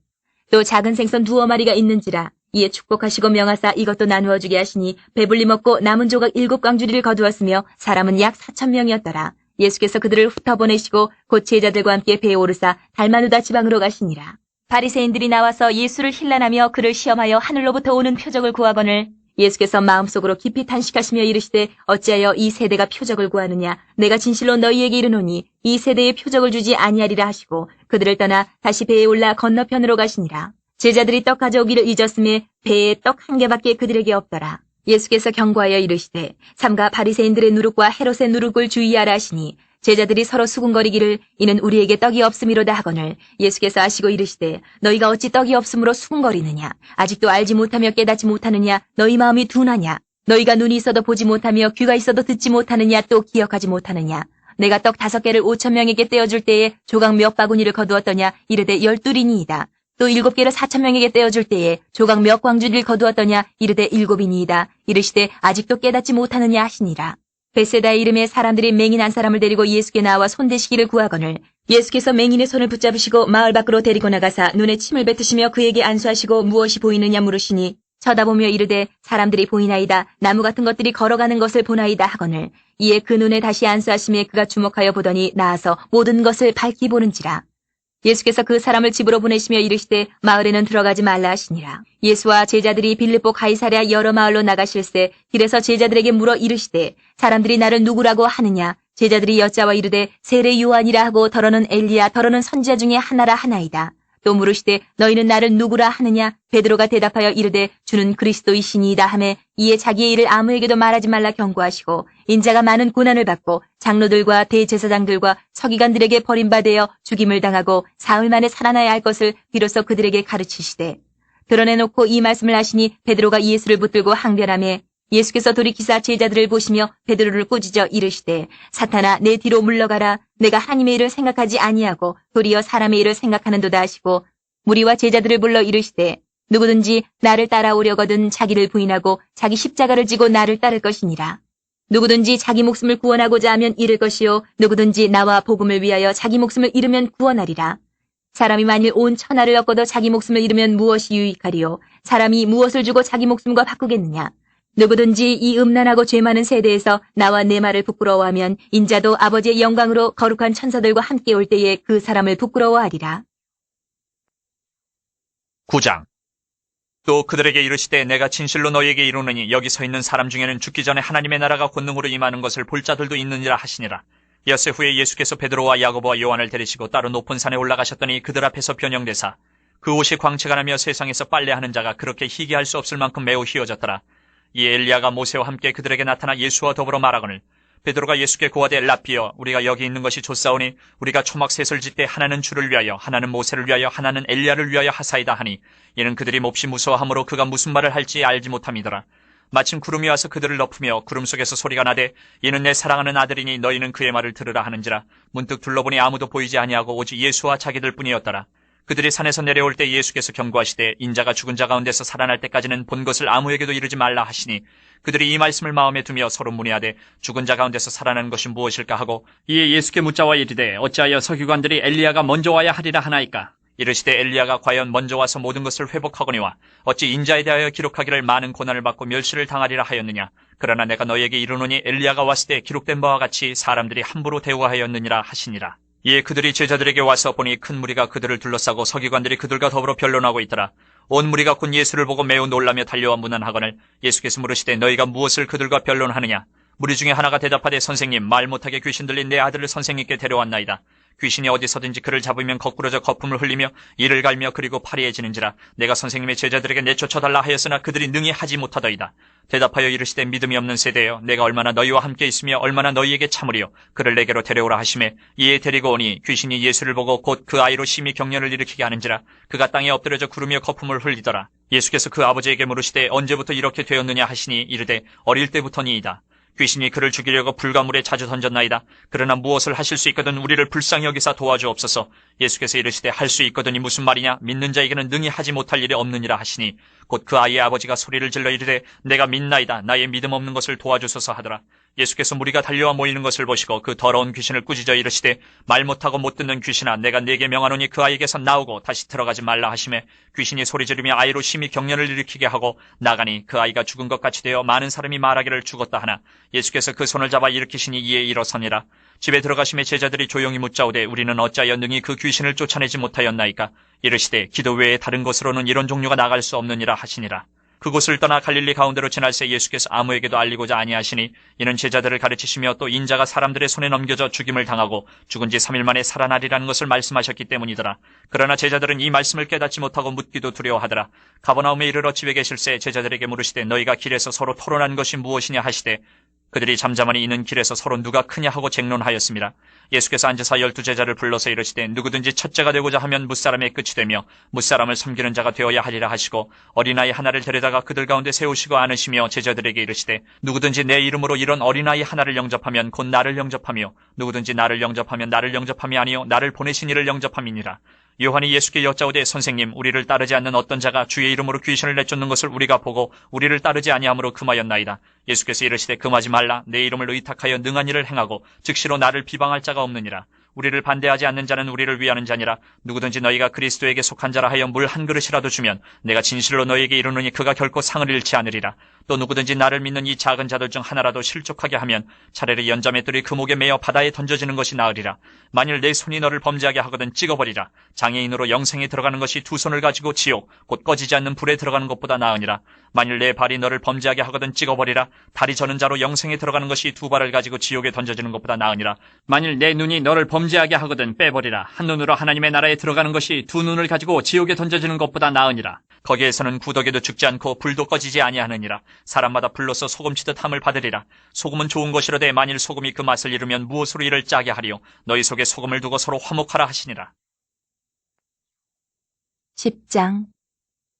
또 작은 생선 2마리가 있는지라. 이에 축복하시고 명하사 이것도 나누어 주게 하시니 배불리 먹고 남은 조각 7광주리를 거두었으며 사람은 약 4,000명이었더라. 예수께서 그들을 흩어보내시고 곧 제자들과 함께 배에 오르사 달마누다 지방으로 가시니라. 바리새인들이 나와서 예수를 힐난하며 그를 시험하여 하늘로부터 오는 표적을 구하거늘 예수께서 마음속으로 깊이 탄식하시며 이르시되 어찌하여 이 세대가 표적을 구하느냐? 내가 진실로 너희에게 이르노니 이 세대에 표적을 주지 아니하리라 하시고 그들을 떠나 다시 배에 올라 건너편으로 가시니라. 제자들이 떡 가져오기를 잊었음에 배에 떡 1개밖에 그들에게 없더라. 예수께서 경고하여 이르시되 삼가 바리새인들의 누룩과 헤롯의 누룩을 주의하라 하시니 제자들이 서로 수군거리기를 이는 우리에게 떡이 없음이로다 하거늘 예수께서 아시고 이르시되 너희가 어찌 떡이 없음으로 수군거리느냐? 아직도 알지 못하며 깨닫지 못하느냐? 너희 마음이 둔하냐? 너희가 눈이 있어도 보지 못하며 귀가 있어도 듣지 못하느냐? 또 기억하지 못하느냐? 내가 떡 5개를 5,000명에게 떼어줄 때에 조각 몇 바구니를 거두었더냐? 이르되 12이니이다. 또 7개를 4,000명에게 떼어줄 때에 조각 몇 광주리를 거두었더냐? 이르되 7이니이다. 이르시되 아직도 깨닫지 못하느냐 하시니라. 베세다의 이름에 사람들이 맹인 한 사람을 데리고 예수께 나와 손대시기를 구하거늘 예수께서 맹인의 손을 붙잡으시고 마을 밖으로 데리고 나가사 눈에 침을 뱉으시며 그에게 안수하시고 무엇이 보이느냐 물으시니 쳐다보며 이르되 사람들이 보이나이다. 나무 같은 것들이 걸어가는 것을 보나이다 하거늘. 이에 그 눈에 다시 안수하심에 그가 주목하여 보더니 나아서 모든 것을 밝히 보는지라. 예수께서 그 사람을 집으로 보내시며 이르시되 마을에는 들어가지 말라 하시니라. 예수와 제자들이 빌립보 가이사랴 여러 마을로 나가실새 길에서 제자들에게 물어 이르시되 사람들이 나를 누구라고 하느냐. 제자들이 여짜와 이르되 세례 요한이라 하고 더러는 엘리야 더러는 선지자 중에 하나라 하나이다. 또 물으시되 너희는 나를 누구라 하느냐. 베드로가 대답하여 이르되 주는 그리스도이시니이다 하매 이에 자기의 일을 아무에게도 말하지 말라 경고하시고 인자가 많은 고난을 받고 장로들과 대제사장들과 서기관들에게 버림받아 죽임을 당하고 사흘 만에 살아나야 할 것을 비로소 그들에게 가르치시되 드러내놓고 이 말씀을 하시니 베드로가 예수를 붙들고 항변하매 예수께서 돌이키사 제자들을 보시며 베드로를 꾸짖어 이르시되 사탄아 내 뒤로 물러가라. 내가 하나님의 일을 생각하지 아니하고 도리어 사람의 일을 생각하는도다 하시고 무리와 제자들을 불러 이르시되 누구든지 나를 따라오려거든 자기를 부인하고 자기 십자가를 지고 나를 따를 것이니라. 누구든지 자기 목숨을 구원하고자 하면 잃을 것이요 누구든지 나와 복음을 위하여 자기 목숨을 잃으면 구원하리라. 사람이 만일 온 천하를 얻고도 자기 목숨을 잃으면 무엇이 유익하리요. 사람이 무엇을 주고 자기 목숨과 바꾸겠느냐. 누구든지 이 음란하고 죄 많은 세대에서 나와 내 말을 부끄러워하면 인자도 아버지의 영광으로 거룩한 천사들과 함께 올 때에 그 사람을 부끄러워하리라. 9장. 또 그들에게 이르시되 내가 진실로 너희에게 이르노니 여기 서 있는 사람 중에는 죽기 전에 하나님의 나라가 권능으로 임하는 것을 볼 자들도 있느니라 하시니라. 엿새 후에 예수께서 베드로와 야고보와 요한을 데리시고 따로 높은 산에 올라가셨더니 그들 앞에서 변형되사 그 옷이 광채가 나며 세상에서 빨래하는 자가 그렇게 희귀할 수 없을 만큼 매우 희어졌더라. 이 엘리야가 모세와 함께 그들에게 나타나 예수와 더불어 말하거늘 베드로가 예수께 고하되 라피여 우리가 여기 있는 것이 좋사오니 우리가 초막셋을 짓되 하나는 주를 위하여 하나는 모세를 위하여 하나는 엘리야를 위하여 하사이다 하니 이는 그들이 몹시 무서워하므로 그가 무슨 말을 할지 알지 못함이더라. 마침 구름이 와서 그들을 덮으며 구름 속에서 소리가 나되 이는 내 사랑하는 아들이니 너희는 그의 말을 들으라 하는지라. 문득 둘러보니 아무도 보이지 아니하고 오직 예수와 자기들 뿐이었더라. 그들이 산에서 내려올 때 예수께서 경고하시되 인자가 죽은 자 가운데서 살아날 때까지는 본 것을 아무에게도 이르지 말라 하시니 그들이 이 말씀을 마음에 두며 서로 문의하되 죽은 자 가운데서 살아나는 것이 무엇일까 하고 이에 예수께 묻자와 이르되 어찌하여 서기관들이 엘리야가 먼저 와야 하리라 하나이까. 이르시되 엘리야가 과연 먼저 와서 모든 것을 회복하거니와 어찌 인자에 대하여 기록하기를 많은 고난을 받고 멸시를 당하리라 하였느냐. 그러나 내가 너희에게 이르노니 엘리야가 왔을 때 기록된 바와 같이 사람들이 함부로 대우하였느니라 하시니라. 이에 그들이 제자들에게 와서 보니 큰 무리가 그들을 둘러싸고 서기관들이 그들과 더불어 변론하고 있더라. 온 무리가 곧 예수를 보고 매우 놀라며 달려와 문안하거늘 예수께서 물으시되 너희가 무엇을 그들과 변론하느냐. 무리 중에 하나가 대답하되 선생님 말 못하게 귀신 들린 내 아들을 선생님께 데려왔나이다. 귀신이 어디서든지 그를 잡으면 거꾸러져 거품을 흘리며 이를 갈며 그리고 파리해지는지라. 내가 선생님의 제자들에게 내쫓아달라 하였으나 그들이 능히 하지 못하더이다. 대답하여 이르시되 믿음이 없는 세대여 내가 얼마나 너희와 함께 있으며 얼마나 너희에게 참으리요. 그를 내게로 데려오라 하시매 이에 데리고 오니 귀신이 예수를 보고 곧 그 아이로 심히 경련을 일으키게 하는지라. 그가 땅에 엎드려져 구르며 거품을 흘리더라. 예수께서 그 아버지에게 물으시되 언제부터 이렇게 되었느냐 하시니 이르되 어릴 때부터니이다. 귀신이 그를 죽이려고 불가물에 자주 던졌나이다. 그러나 무엇을 하실 수 있거든 우리를 불쌍히 여기사 도와주옵소서. 예수께서 이르시되 할 수 있거든이 무슨 말이냐. 믿는 자에게는 능히 하지 못할 일이 없느니라 하시니 곧 그 아이의 아버지가 소리를 질러 이르되 내가 믿나이다. 나의 믿음 없는 것을 도와주소서 하더라. 예수께서 무리가 달려와 모이는 것을 보시고 그 더러운 귀신을 꾸짖어 이르시되 말 못하고 못 듣는 귀신아 내가 네게 명하노니 그 아이에게서 나오고 다시 들어가지 말라 하시매 귀신이 소리 지르며 아이로 심히 경련을 일으키게 하고 나가니 그 아이가 죽은 것 같이 되어 많은 사람이 말하기를 죽었다 하나 예수께서 그 손을 잡아 일으키시니 이에 일어서니라. 집에 들어가심에 제자들이 조용히 묻자오되 우리는 어찌하여 능히 그 귀신을 쫓아내지 못하였나이까. 이르시되 기도 외에 다른 곳으로는 이런 종류가 나갈 수 없느니라 하시니라. 그곳을 떠나 갈릴리 가운데로 지날새 예수께서 아무에게도 알리고자 아니하시니 이는 제자들을 가르치시며 또 인자가 사람들의 손에 넘겨져 죽임을 당하고 죽은 지 3일 만에 살아나리라는 것을 말씀하셨기 때문이더라. 그러나 제자들은 이 말씀을 깨닫지 못하고 묻기도 두려워하더라. 가버나움에 이르러 집에 계실새 제자들에게 물으시되 너희가 길에서 서로 토론한 것이 무엇이냐 하시되 그들이 잠잠하니 이는 길에서 서로 누가 크냐 하고 쟁론하였습니다. 예수께서 앉으사 12제자를 불러서 이르시되 누구든지 첫째가 되고자 하면 무사람의 끝이 되며 무사람을 섬기는 자가 되어야 하리라 하시고 어린아이 하나를 데려다가 그들 가운데 세우시고 안으시며 제자들에게 이르시되 누구든지 내 이름으로 이런 어린아이 하나를 영접하면 곧 나를 영접하며 누구든지 나를 영접하면 나를 영접함이 아니요 나를 보내신 이를 영접함이니라. 요한이 예수께 여짜오되 선생님 우리를 따르지 않는 어떤 자가 주의 이름으로 귀신을 내쫓는 것을 우리가 보고 우리를 따르지 아니하므로 금하였나이다. 예수께서 이르시되 금하지 말라. 내 이름을 의탁하여 능한 일을 행하고 즉시로 나를 비방할 자가 없느니라. 우리를 반대하지 않는 자는 우리를 위하는 자니라. 누구든지 너희가 그리스도에게 속한 자라 하여 물 한 그릇이라도 주면 내가 진실로 너희에게 이르노니 그가 결코 상을 잃지 않으리라. 또 누구든지 나를 믿는 이 작은 자들 중 하나라도 실족하게 하면 차라리 연자맷돌이 그 목에 매어 바다에 던져지는 것이 나으리라. 만일 내 손이 너를 범죄하게 하거든 찍어버리라. 장애인으로 영생에 들어가는 것이 두 손을 가지고 지옥 곧 꺼지지 않는 불에 들어가는 것보다 나으니라. 만일 내 발이 너를 범죄하게 하거든 찍어버리라. 다리 저는 자로 영생에 들어가는 것이 두 발을 가지고 지옥에 던져지는 것보다 나으니라. 만일 내 눈이 너를 범죄하게 하거든 빼버리라. 한 눈으로 하나님의 나라에 들어가는 것이 두 눈을 가지고 지옥에 던져지는 것보다 나으니라. 거기에서는 구더기도 죽지 않고 불도 꺼지지 아니하느니라. 사람마다 불로서 소금치듯 함을 받으리라. 소금은 좋은 것이로되 만일 소금이 그 맛을 잃으면 무엇으로 이를 짜게 하리요. 너희 속에 소금을 두고 서로 화목하라 하시니라. 10장.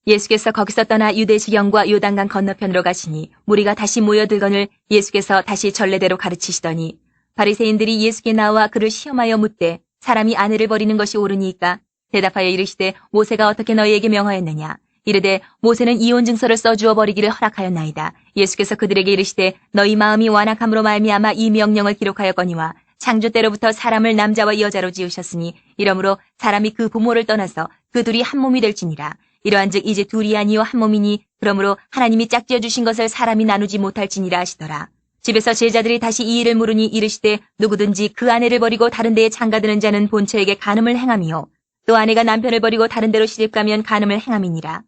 예수께서 거기서 떠나 유대 지경과 요단강 건너편으로 가시니 무리가 다시 모여들거늘 예수께서 다시 전례대로 가르치시더니 바리새인들이 예수께 나와 그를 시험하여 묻되 사람이 아내를 버리는 것이 옳으니까 대답하여 이르시되 모세가 어떻게 너희에게 명하였느냐. 이르되 모세는 이혼 증서를 써주어 버리기를 허락하였나이다. 예수께서 그들에게 이르시되 너희 마음이 완악함으로 말미암아 이 명령을 기록하였거니와 창조 때로부터 사람을 남자와 여자로 지으셨으니 이러므로 사람이 그 부모를 떠나서 그 둘이 한 몸이 될지니라. 이러한즉 이제 둘이 아니요 한 몸이니 그러므로 하나님이 짝지어 주신 것을 사람이 나누지 못할지니라 하시더라. 집에서 제자들이 다시 이 일을 물으니 이르시되 누구든지 그 아내를 버리고 다른 데에 장가드는 자는 본처에게 간음을 행함이요 또 아내가 남편을 버리고 다른 데로 시집가면 간음을 행함이니라.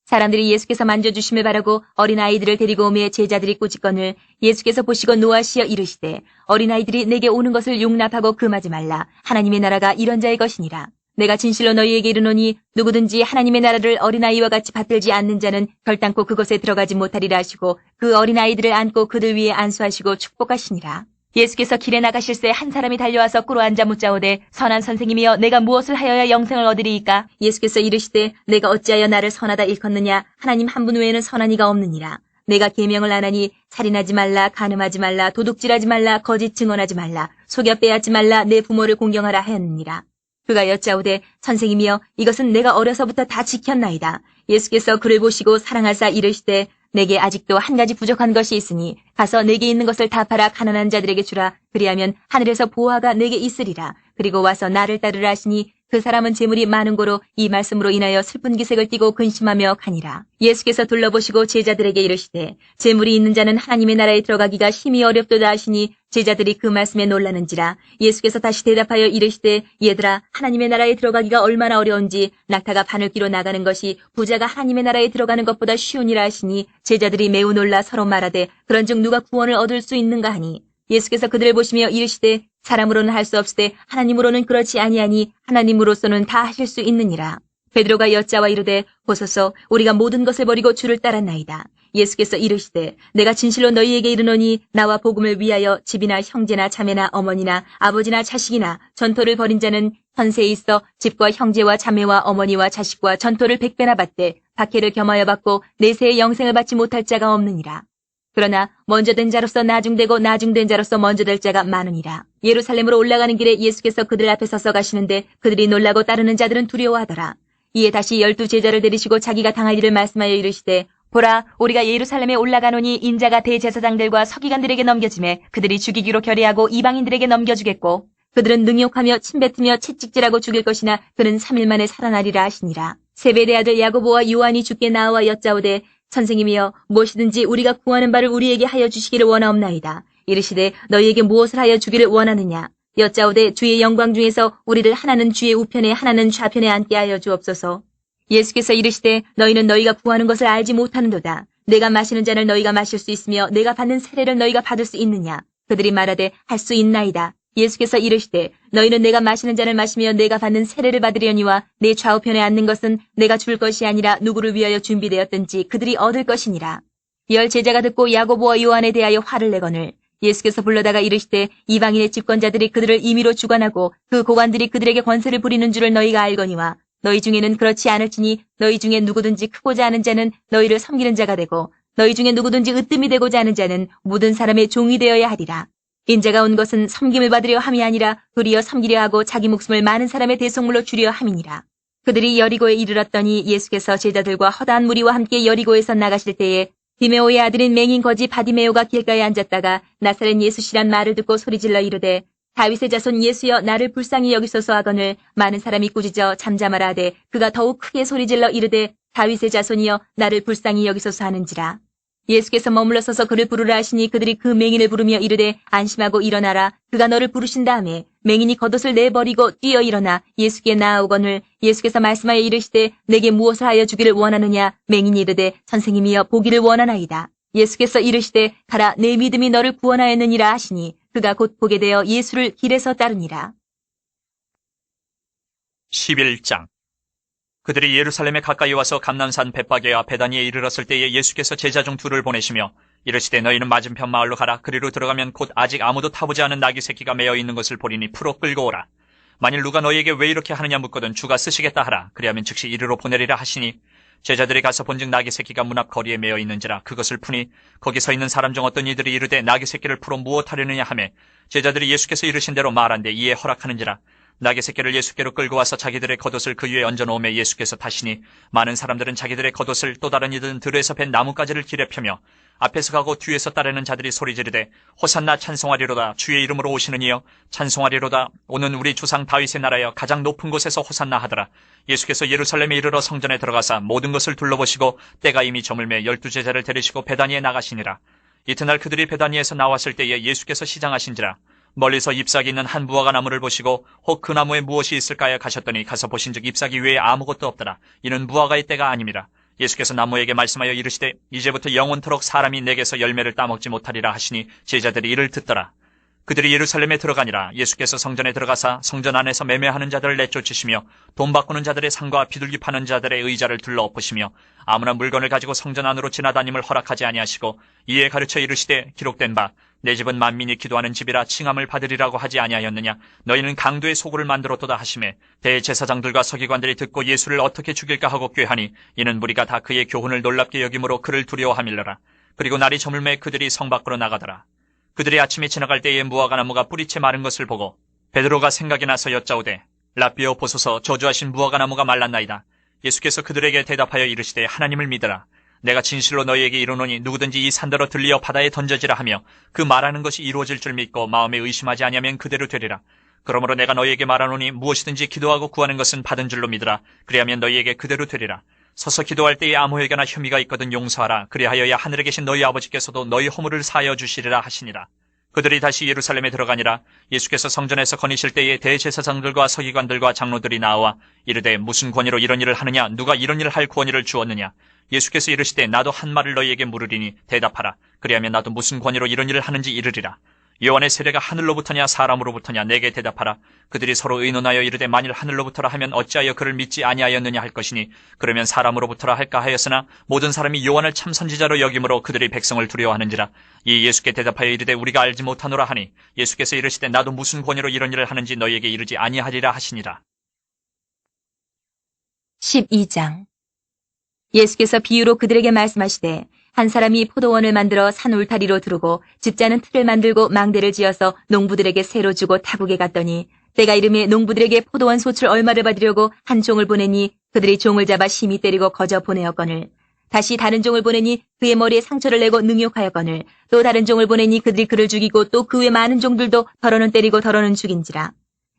사람들이 예수께서 만져주심을 바라고 어린아이들을 데리고 오매 제자들이 꾸짖거늘 예수께서 보시고 노하시어 이르시되 어린아이들이 내게 오는 것을 용납하고 금하지 말라. 하나님의 나라가 이런 자의 것이니라. 내가 진실로 너희에게 이르노니 누구든지 하나님의 나라를 어린아이와 같이 받들지 않는 자는 결단코 그것에 들어가지 못하리라 하시고 그 어린아이들을 안고 그들 위에 안수하시고 축복하시니라. 예수께서 길에 나가실새 한 사람이 달려와서 꿇어 앉아 묻자오되 선한 선생님이여 내가 무엇을 하여야 영생을 얻으리이까. 예수께서 이르시되 내가 어찌하여 나를 선하다 일컫느냐. 하나님 한 분 외에는 선한 이가 없느니라. 내가 계명을 안 하니 살인하지 말라, 간음하지 말라, 도둑질하지 말라, 거짓 증언하지 말라, 속여 빼앗지 말라, 내 부모를 공경하라 하였느니라. 그가 여짜오되 선생님이여 이것은 내가 어려서부터 다 지켰나이다. 예수께서 그를 보시고 사랑하사 이르시되 내게 아직도 한 가지 부족한 것이 있으니 가서 내게 있는 것을 다 팔아 가난한 자들에게 주라. 그리하면 하늘에서 보화가 내게 있으리라. 그리고 와서 나를 따르라 하시니 그 사람은 재물이 많은 고로 이 말씀으로 인하여 슬픈 기색을 띠고 근심하며 가니라. 예수께서 둘러보시고 제자들에게 이르시되 재물이 있는 자는 하나님의 나라에 들어가기가 심히 어렵도다 하시니 제자들이 그 말씀에 놀라는지라. 예수께서 다시 대답하여 이르시되 얘들아 하나님의 나라에 들어가기가 얼마나 어려운지 낙타가 바늘기로 나가는 것이 부자가 하나님의 나라에 들어가는 것보다 쉬우니라 하시니 제자들이 매우 놀라 서로 말하되 그런즉 누가 구원을 얻을 수 있는가 하니 예수께서 그들을 보시며 이르시되 사람으로는 할 수 없으되 하나님으로는 그렇지 아니하니 하나님으로서는 다 하실 수 있느니라. 베드로가 여짜와 이르되 보소서 우리가 모든 것을 버리고 주를 따랐나이다. 예수께서 이르시되 내가 진실로 너희에게 이르노니 나와 복음을 위하여 집이나 형제나 자매나 어머니나 아버지나 자식이나 전토를 벌인 자는 현세에 있어 집과 형제와 자매와 어머니와 자식과 전토를 100배나 받되 박해를 겸하여 받고 내세의 영생을 받지 못할 자가 없느니라. 그러나 먼저 된 자로서 나중되고 나중된 자로서 먼저 될 자가 많으니라. 예루살렘으로 올라가는 길에 예수께서 그들 앞에 서서 가시는데 그들이 놀라고 따르는 자들은 두려워하더라. 이에 다시 12 제자를 데리시고 자기가 당할 일을 말씀하여 이르시되 보라 우리가 예루살렘에 올라가노니 인자가 대제사장들과 서기관들에게 넘겨지매 그들이 죽이기로 결의하고 이방인들에게 넘겨주겠고 그들은 능욕하며 침뱉으며 채찍질하고 죽일 것이나 그는 3일 만에 살아나리라 하시니라. 세베대 아들 야고보와 요한이 주께 나와 여짜오되 선생님이여 무엇이든지 우리가 구하는 바를 우리에게 하여 주시기를 원하옵나이다. 이르시되 너희에게 무엇을 하여 주기를 원하느냐. 여짜오되 주의 영광 중에서 우리를 하나는 주의 우편에 하나는 좌편에 앉게 하여 주옵소서. 예수께서 이르시되 너희는 너희가 구하는 것을 알지 못하는도다. 내가 마시는 잔을 너희가 마실 수 있으며 내가 받는 세례를 너희가 받을 수 있느냐. 그들이 말하되 할 수 있나이다. 예수께서 이르시되 너희는 내가 마시는 잔을 마시며 내가 받는 세례를 받으려니와 내 좌우편에 앉는 것은 내가 줄 것이 아니라 누구를 위하여 준비되었든지 그들이 얻을 것이니라. 10 제자가 듣고 야고보와 요한에 대하여 화를 내거늘 예수께서 불러다가 이르시되 이방인의 집권자들이 그들을 임의로 주관하고 그 고관들이 그들에게 권세를 부리는 줄을 너희가 알거니와 너희 중에는 그렇지 않을지니 너희 중에 누구든지 크고자 하는 자는 너희를 섬기는 자가 되고 너희 중에 누구든지 으뜸이 되고자 하는 자는 모든 사람의 종이 되어야 하리라. 인자가 온 것은 섬김을 받으려 함이 아니라 도리어 섬기려 하고 자기 목숨을 많은 사람의 대속물로 주려 함이니라. 그들이 여리고에 이르렀더니 예수께서 제자들과 허다한 무리와 함께 여리고에서 나가실 때에 디메오의 아들인 맹인 거지 바디메오가 길가에 앉았다가 나사렛 예수시란 말을 듣고 소리질러 이르되 다윗의 자손 예수여 나를 불쌍히 여기소서 하거늘 많은 사람이 꾸짖어 잠잠하라 하되 그가 더욱 크게 소리질러 이르되 다윗의 자손이여 나를 불쌍히 여기소서 하는지라. 예수께서 머물러 서서 그를 부르라 하시니 그들이 그 맹인을 부르며 이르되 안심하고 일어나라. 그가 너를 부르신 다음에 맹인이 겉옷을 내버리고 뛰어 일어나 예수께 나아오거늘 예수께서 말씀하여 이르시되 내게 무엇을 하여 주기를 원하느냐. 맹인이 이르되 선생님이여 보기를 원하나이다. 예수께서 이르시되 가라 내 믿음이 너를 구원하였느니라 하시니 그가 곧 보게 되어 예수를 길에서 따르니라. 11장. 그들이 예루살렘에 가까이 와서 감난산 벳바게와 베다니에 이르렀을 때에 예수께서 제자 중 둘을 보내시며 이르시되 너희는 맞은편 마을로 가라. 그리로 들어가면 곧 아직 아무도 타보지 않은 나귀 새끼가 매어 있는 것을 보리니 풀어 끌고 오라. 만일 누가 너희에게 왜 이렇게 하느냐 묻거든 주가 쓰시겠다 하라. 그리하면 즉시 이리로 보내리라 하시니 제자들이 가서 본즉 나귀 새끼가 문 앞 거리에 매어 있는지라. 그것을 푸니 거기 서 있는 사람 중 어떤 이들이 이르되 나귀 새끼를 풀어 무엇하려느냐 하매 제자들이 예수께서 이르신 대로 말한데 이에 허락하는지라. 나귀 새끼를 예수께로 끌고 와서 자기들의 겉옷을 그 위에 얹어놓으며 예수께서 타시니 많은 사람들은 자기들의 겉옷을 또 다른 이들은 들에서 벤 나뭇가지를 길에 펴며 앞에서 가고 뒤에서 따르는 자들이 소리 지르되 호산나 찬송하리로다. 주의 이름으로 오시는 이여 찬송하리로다. 오는 우리 조상 다윗의 나라여 가장 높은 곳에서 호산나 하더라. 예수께서 예루살렘에 이르러 성전에 들어가사 모든 것을 둘러보시고 때가 이미 저물매 12제자를 데리시고 베다니에 나가시니라. 이튿날 그들이 베다니에서 나왔을 때에 예수께서 시장하신지라. 멀리서 잎사귀 있는 한 무화과 나무를 보시고 혹 그 나무에 무엇이 있을까요 가셨더니 가서 보신즉 잎사귀 외에 아무것도 없더라. 이는 무화과의 때가 아님이라. 예수께서 나무에게 말씀하여 이르시되 이제부터 영원토록 사람이 내게서 열매를 따먹지 못하리라 하시니 제자들이 이를 듣더라. 그들이 예루살렘에 들어가니라. 예수께서 성전에 들어가사 성전 안에서 매매하는 자들을 내쫓으시며 돈 바꾸는 자들의 상과 비둘기 파는 자들의 의자를 둘러 엎으시며 아무나 물건을 가지고 성전 안으로 지나다님을 허락하지 아니하시고 이에 가르쳐 이르시되 기록된 바 내 집은 만민이 기도하는 집이라 칭함을 받으리라고 하지 아니하였느냐. 너희는 강도의 소굴을 만들었도다 하시매 대제사장들과 서기관들이 듣고 예수를 어떻게 죽일까 하고 꾀하니 이는 무리가 다 그의 교훈을 놀랍게 여김으로 그를 두려워함일러라. 그리고 날이 저물매 그들이 성 밖으로 나가더라. 그들이 아침에 지나갈 때에 무화과 나무가 뿌리채 마른 것을 보고 베드로가 생각이 나서 여짜오되 라삐여 보소서 저주하신 무화과 나무가 말랐나이다. 예수께서 그들에게 대답하여 이르시되 하나님을 믿으라. 내가 진실로 너희에게 이르노니 누구든지 이 산더러 들리어 바다에 던져지라 하며 그 말하는 것이 이루어질 줄 믿고 마음에 의심하지 아니하면 그대로 되리라. 그러므로 내가 너희에게 말하노니 무엇이든지 기도하고 구하는 것은 받은 줄로 믿으라. 그리하면 너희에게 그대로 되리라. 서서 기도할 때에 아무에게나 혐의가 있거든 용서하라. 그리하여야 하늘에 계신 너희 아버지께서도 너희 허물을 사하여 주시리라 하시니라. 그들이 다시 예루살렘에 들어가니라. 예수께서 성전에서 거니실 때에 대제사장들과 서기관들과 장로들이 나와 이르되 무슨 권위로 이런 일을 하느냐. 누가 이런 일을 할 권위를 주었느냐. 예수께서 이르시되 나도 한 말을 너희에게 물으리니 대답하라. 그리하면 나도 무슨 권위로 이런 일을 하는지 이르리라. 요한의 세례가 하늘로부터냐 사람으로부터냐 내게 대답하라. 그들이 서로 의논하여 이르되 만일 하늘로부터라 하면 어찌하여 그를 믿지 아니하였느냐 할 것이니 그러면 사람으로부터라 할까 하였으나 모든 사람이 요한을 참 선지자로 여김으로 그들이 백성을 두려워하는지라. 이 예수께 대답하여 이르되 우리가 알지 못하노라 하니 예수께서 이르시되 나도 무슨 권위로 이런 일을 하는지 너희에게 이르지 아니하리라 하시니라. 12장. 예수께서 비유로 그들에게 말씀하시되 한 사람이 포도원을 만들어 산 울타리로 두르고 집자는 틀을 만들고 망대를 지어서 농부들에게 새로 주고 타국에 갔더니 때가 이름에 농부들에게 포도원 소출 얼마를 받으려고 한 종을 보내니 그들이 종을 잡아 심히 때리고 거저 보내었거늘 다시 다른 종을 보내니 그의 머리에 상처를 내고 능욕하였거늘 또 다른 종을 보내니 그들이 그를 죽이고 또 그 외 많은 종들도 더러는 때리고 더러는 죽인지라.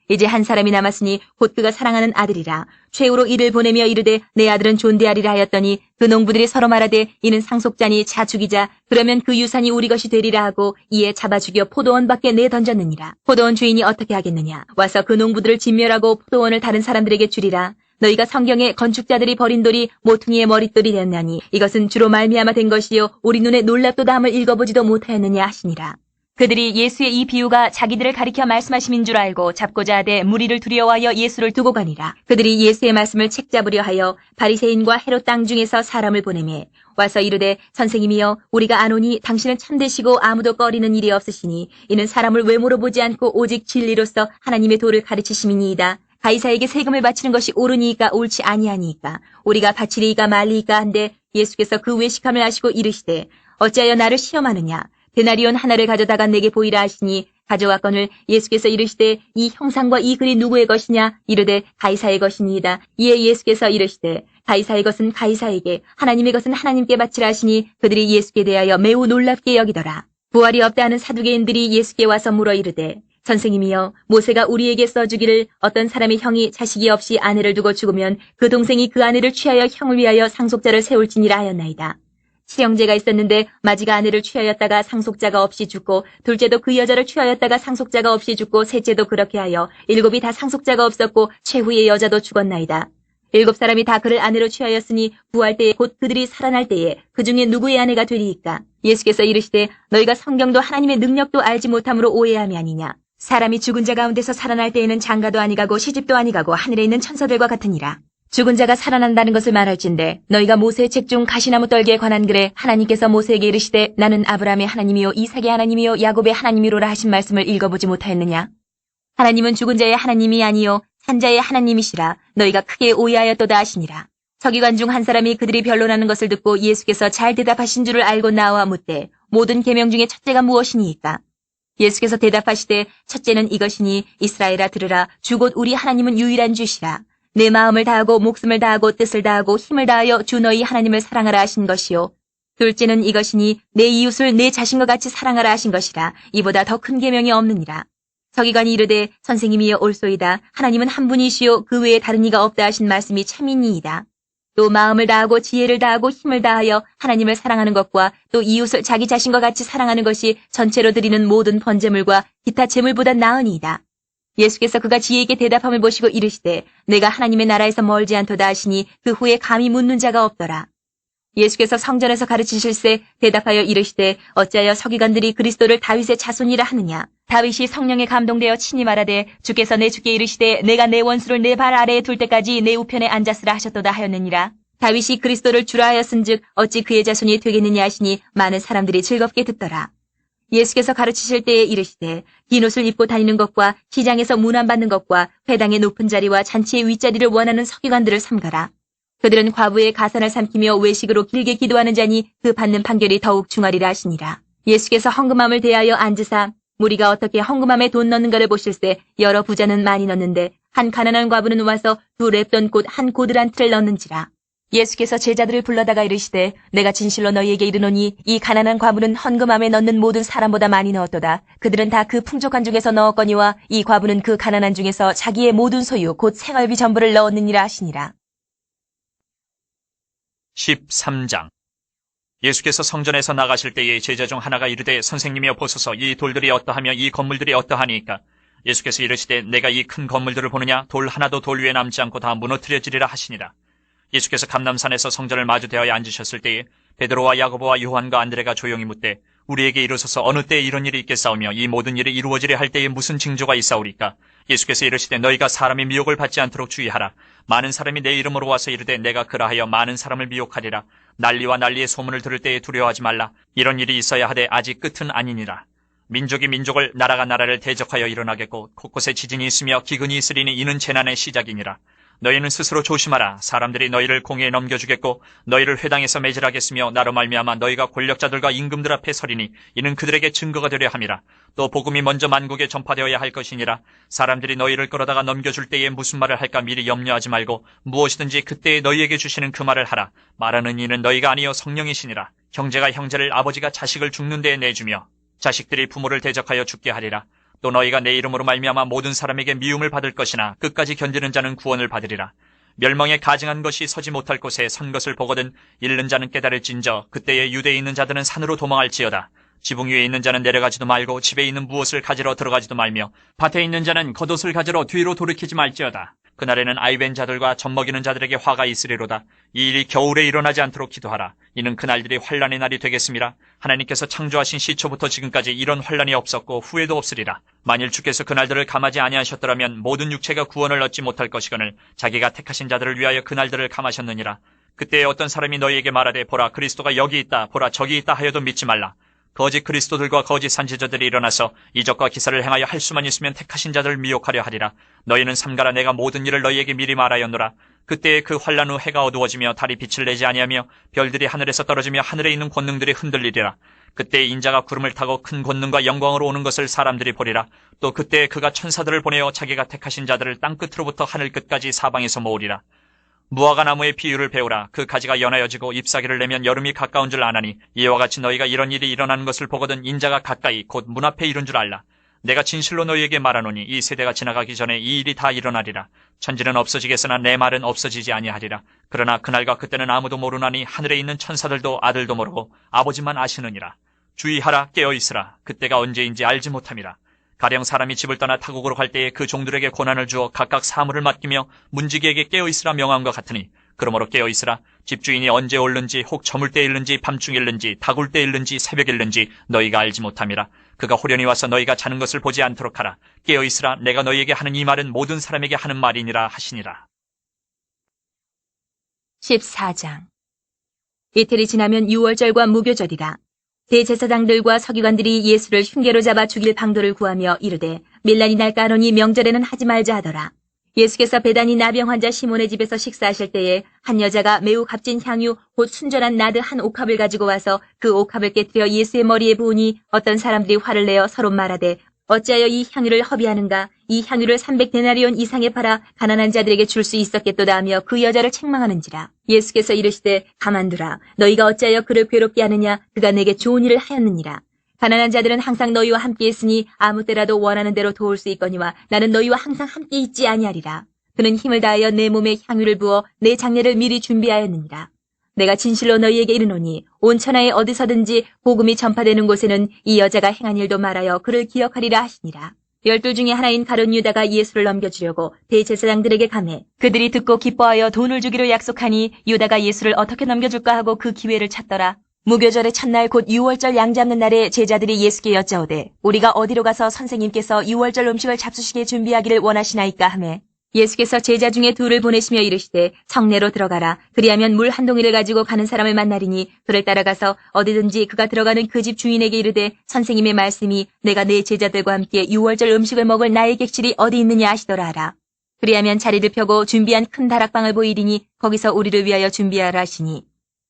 이제 한 사람이 남았으니 곧 그가 사랑하는 아들이라. 최후로 이를 보내며 이르되 내 아들은 존대하리라 하였더니 그 농부들이 서로 말하되 이는 상속자니 자 죽이자. 그러면 그 유산이 우리 것이 되리라 하고 이에 잡아 죽여 포도원 밖에 내던졌느니라. 포도원 주인이 어떻게 하겠느냐. 와서 그 농부들을 진멸하고 포도원을 다른 사람들에게 주리라. 너희가 성경에 건축자들이 버린 돌이 모퉁이의 머릿돌이 되었나니 이것은 주로 말미암아 된 것이요 우리 눈에 놀랍도다 함을 읽어보지도 못하였느냐 하시니라. 그들이 예수의 이 비유가 자기들을 가리켜 말씀하심인 줄 알고 잡고자 하되 무리를 두려워하여 예수를 두고 가니라. 그들이 예수의 말씀을 책잡으려 하여 바리새인과 헤롯 땅 중에서 사람을 보내매 와서 이르되 선생님이여 우리가 아노니 당신은 참되시고 아무도 꺼리는 일이 없으시니 이는 사람을 외모로 보지 않고 오직 진리로서 하나님의 도를 가르치심이니이다. 가이사에게 세금을 바치는 것이 옳으니이까 옳지 아니하니이까 우리가 바치리이까 말리이까 한데 예수께서 그 외식함을 아시고 이르시되 어찌하여 나를 시험하느냐. 데나리온 하나를 가져다가 내게 보이라 하시니 가져왔거늘 예수께서 이르시되 이 형상과 이 글이 누구의 것이냐. 이르되 가이사의 것이니이다. 이에 예수께서 이르시되 가이사의 것은 가이사에게 하나님의 것은 하나님께 바치라 하시니 그들이 예수께 대하여 매우 놀랍게 여기더라. 부활이 없다 하는 사두개인들이 예수께 와서 물어 이르되 선생님이여, 모세가 우리에게 써주기를 어떤 사람의 형이 자식이 없이 아내를 두고 죽으면 그 동생이 그 아내를 취하여 형을 위하여 상속자를 세울지니라 하였나이다. 칠형제가 있었는데 마지가 아내를 취하였다가 상속자가 없이 죽고 둘째도 그 여자를 취하였다가 상속자가 없이 죽고 셋째도 그렇게 하여 일곱이 다 상속자가 없었고 최후의 여자도 죽었나이다. 일곱 사람이 다 그를 아내로 취하였으니 부활 때에 곧 그들이 살아날 때에 그 중에 누구의 아내가 되리이까? 예수께서 이르시되 너희가 성경도 하나님의 능력도 알지 못함으로 오해함이 아니냐. 사람이 죽은 자 가운데서 살아날 때에는 장가도 아니가고 시집도 아니가고 하늘에 있는 천사들과 같으니라. 죽은 자가 살아난다는 것을 말할진대 너희가 모세의 책 중 가시나무 떨기에 관한 글에 하나님께서 모세에게 이르시되 나는 아브라함의 하나님이요 이삭의 하나님이요 야곱의 하나님이로라 하신 말씀을 읽어보지 못하였느냐. 하나님은 죽은 자의 하나님이 아니요 산자의 하나님이시라 너희가 크게 오해하였도다 하시니라. 서기관 중 한 사람이 그들이 변론하는 것을 듣고 예수께서 잘 대답하신 줄을 알고 나와 묻되 모든 계명 중에 첫째가 무엇이니이까? 예수께서 대답하시되 첫째는 이것이니 이스라엘아 들으라 주 곧 우리 하나님은 유일한 주시라. 내 마음을 다하고 목숨을 다하고 뜻을 다하고 힘을 다하여 주 너희 하나님을 사랑하라 하신 것이요. 둘째는 이것이니 내 이웃을 내 자신과 같이 사랑하라 하신 것이라. 이보다 더 큰 계명이 없느니라. 서기관이 이르되 선생님이여 옳소이다. 하나님은 한 분이시요 그 외에 다른 이가 없다 하신 말씀이 참이니이다. 또 마음을 다하고 지혜를 다하고 힘을 다하여 하나님을 사랑하는 것과 또 이웃을 자기 자신과 같이 사랑하는 것이 전체로 드리는 모든 번제물과 기타 제물보다 나으니이다. 예수께서 그가 지혜에게 대답함을 보시고 이르시되 내가 하나님의 나라에서 멀지 않도다 하시니 그 후에 감히 묻는 자가 없더라. 예수께서 성전에서 가르치실세 대답하여 이르시되 어찌하여 서기관들이 그리스도를 다윗의 자손이라 하느냐. 다윗이 성령에 감동되어 친히 말하되 주께서 내 주께 이르시되 내가 내 원수를 내 발 아래에 둘 때까지 내 우편에 앉았으라 하셨도다 하였느니라. 다윗이 그리스도를 주라 하였은즉 어찌 그의 자손이 되겠느냐 하시니 많은 사람들이 즐겁게 듣더라. 예수께서 가르치실 때에 이르시되 긴 옷을 입고 다니는 것과 시장에서 문안받는 것과 회당의 높은 자리와 잔치의 윗자리를 원하는 서기관들을 삼가라. 그들은 과부의 가산을 삼키며 외식으로 길게 기도하는 자니 그 받는 판결이 더욱 중하리라 하시니라. 예수께서 헌금함을 대하여 앉으사 무리가 어떻게 헌금함에 돈 넣는가를 보실세 여러 부자는 많이 넣는데 한 가난한 과부는 와서 두 렙돈 곧 한 고드란트를 넣는지라. 예수께서 제자들을 불러다가 이르시되 내가 진실로 너희에게 이르노니 이 가난한 과부는 헌금함에 넣는 모든 사람보다 많이 넣었도다. 그들은 다 그 풍족한 중에서 넣었거니와 이 과부는 그 가난한 중에서 자기의 모든 소유 곧 생활비 전부를 넣었느니라 하시니라. 13장. 예수께서 성전에서 나가실 때에 제자 중 하나가 이르되 선생님이여 보소서 이 돌들이 어떠하며 이 건물들이 어떠하니까. 예수께서 이르시되 내가 이 큰 건물들을 보느냐 돌 하나도 돌 위에 남지 않고 다 무너뜨려지리라 하시니라. 예수께서 감람산에서 성전을 마주대하여 앉으셨을 때에 베드로와 야고보와 요한과 안드레가 조용히 묻되 우리에게 이르소서 어느 때에 이런 일이 있겠사오며 이 모든 일이 이루어지려 할 때에 무슨 징조가 있사오리까. 예수께서 이르시되 너희가 사람의 미혹을 받지 않도록 주의하라. 많은 사람이 내 이름으로 와서 이르되 내가 그라하여 많은 사람을 미혹하리라. 난리와 난리의 소문을 들을 때에 두려워하지 말라. 이런 일이 있어야 하되 아직 끝은 아니니라. 민족이 민족을 나라가 나라를 대적하여 일어나겠고 곳곳에 지진이 있으며 기근이 있으리니 이는 재난의 시작이니라. 너희는 스스로 조심하라. 사람들이 너희를 공회에 넘겨주겠고 너희를 회당에서 매질하겠으며 나로 말미암아 너희가 권력자들과 임금들 앞에 서리니 이는 그들에게 증거가 되려 함이라. 또 복음이 먼저 만국에 전파되어야 할 것이니라. 사람들이 너희를 끌어다가 넘겨줄 때에 무슨 말을 할까 미리 염려하지 말고 무엇이든지 그때에 너희에게 주시는 그 말을 하라. 말하는 이는 너희가 아니요 성령이시니라. 형제가 형제를 아버지가 자식을 죽는 데에 내주며 자식들이 부모를 대적하여 죽게 하리라. 또 너희가 내 이름으로 말미암아 모든 사람에게 미움을 받을 것이나 끝까지 견디는 자는 구원을 받으리라. 멸망에 가증한 것이 서지 못할 곳에 선 것을 보거든 잃는 자는 깨달을진저 그때에 유대에 있는 자들은 산으로 도망할지어다. 지붕 위에 있는 자는 내려가지도 말고 집에 있는 무엇을 가지러 들어가지도 말며 밭에 있는 자는 겉옷을 가지러 뒤로 돌이키지 말지어다. 그날에는 아이벤 자들과 젖먹이는 자들에게 화가 있으리로다. 이 일이 겨울에 일어나지 않도록 기도하라. 이는 그날들이 환란의 날이 되겠습니다. 하나님께서 창조하신 시초부터 지금까지 이런 환란이 없었고 후에도 없으리라. 만일 주께서 그날들을 감하지 아니하셨더라면 모든 육체가 구원을 얻지 못할 것이거늘 자기가 택하신 자들을 위하여 그날들을 감하셨느니라. 그때에 어떤 사람이 너희에게 말하되 보라 그리스도가 여기 있다 보라 저기 있다 하여도 믿지 말라. 거짓 그리스도들과 거짓 산지자들이 일어나서 이적과 기사를 행하여 할 수만 있으면 택하신 자들을 미혹하려 하리라. 너희는 삼가라. 내가 모든 일을 너희에게 미리 말하였노라. 그때에 그 환란 후 해가 어두워지며 달이 빛을 내지 아니하며 별들이 하늘에서 떨어지며 하늘에 있는 권능들이 흔들리리라. 그때에 인자가 구름을 타고 큰 권능과 영광으로 오는 것을 사람들이 보리라. 또 그때에 그가 천사들을 보내어 자기가 택하신 자들을 땅 끝으로부터 하늘 끝까지 사방에서 모으리라. 무화과 나무의 비유를 배우라. 그 가지가 연하여지고 잎사귀를 내면 여름이 가까운 줄 아나니 이와 같이 너희가 이런 일이 일어나는 것을 보거든 인자가 가까이 곧 문 앞에 이른 줄 알라. 내가 진실로 너희에게 말하노니 이 세대가 지나가기 전에 이 일이 다 일어나리라. 천지는 없어지겠으나 내 말은 없어지지 아니하리라. 그러나 그날과 그때는 아무도 모르나니 하늘에 있는 천사들도 아들도 모르고 아버지만 아시느니라. 주의하라, 깨어있으라. 그때가 언제인지 알지 못함이라. 가령 사람이 집을 떠나 타국으로 갈 때에 그 종들에게 고난을 주어 각각 사물을 맡기며 문지기에게 깨어있으라 명함과 같으니, 그러므로 깨어있으라. 집주인이 언제 올는지, 혹 저물 때 일는지, 밤중 일는지, 다굴 때 일는지, 새벽 일는지 너희가 알지 못함이라. 그가 호련히 와서 너희가 자는 것을 보지 않도록 하라. 깨어있으라. 내가 너희에게 하는 이 말은 모든 사람에게 하는 말이니라 하시니라. 14장. 이틀이 지나면 유월절과 무교절이라. 대제사장들과 서기관들이 예수를 흉계로 잡아 죽일 방도를 구하며 이르되 밀란이 날까 하노니 명절에는 하지 말자 하더라. 예수께서 베다니 나병 환자 시몬의 집에서 식사하실 때에 한 여자가 매우 값진 향유 곧 순전한 나드 한 옥합을 가지고 와서 그 옥합을 깨뜨려 예수의 머리에 부으니 어떤 사람들이 화를 내어 서로 말하되 어찌하여 이 향유를 허비하는가? 이 향유를 300데나리온 이상에 팔아 가난한 자들에게 줄 수 있었겠도다 하며 그 여자를 책망하는지라. 예수께서 이르시되 가만두라. 너희가 어찌하여 그를 괴롭게 하느냐? 그가 내게 좋은 일을 하였느니라. 가난한 자들은 항상 너희와 함께 있으니 아무 때라도 원하는 대로 도울 수 있거니와 나는 너희와 항상 함께 있지 아니하리라. 그는 힘을 다하여 내 몸에 향유를 부어 내 장례를 미리 준비하였느니라. 내가 진실로 너희에게 이르노니 온 천하에 어디서든지 복음이 전파되는 곳에는 이 여자가 행한 일도 말하여 그를 기억하리라 하시니라. 12 중에 하나인 가룟 유다가 예수를 넘겨주려고 대제사장들에게 가매 그들이 듣고 기뻐하여 돈을 주기로 약속하니 유다가 예수를 어떻게 넘겨줄까 하고 그 기회를 찾더라. 무교절의 첫날 곧 유월절 양 잡는 날에 제자들이 예수께 여짜오되 우리가 어디로 가서 선생님께서 유월절 음식을 잡수시게 준비하기를 원하시나이까 하매 예수께서 제자 중에 둘을 보내시며 이르시되 성내로 들어가라. 그리하면 물 한 동이를 가지고 가는 사람을 만나리니 그를 따라가서 어디든지 그가 들어가는 그 집 주인에게 이르되 선생님의 말씀이 내가 내 제자들과 함께 유월절 음식을 먹을 나의 객실이 어디 있느냐 하시더라 하라. 그리하면 자리를 펴고 준비한 큰 다락방을 보이리니 거기서 우리를 위하여 준비하라 하시니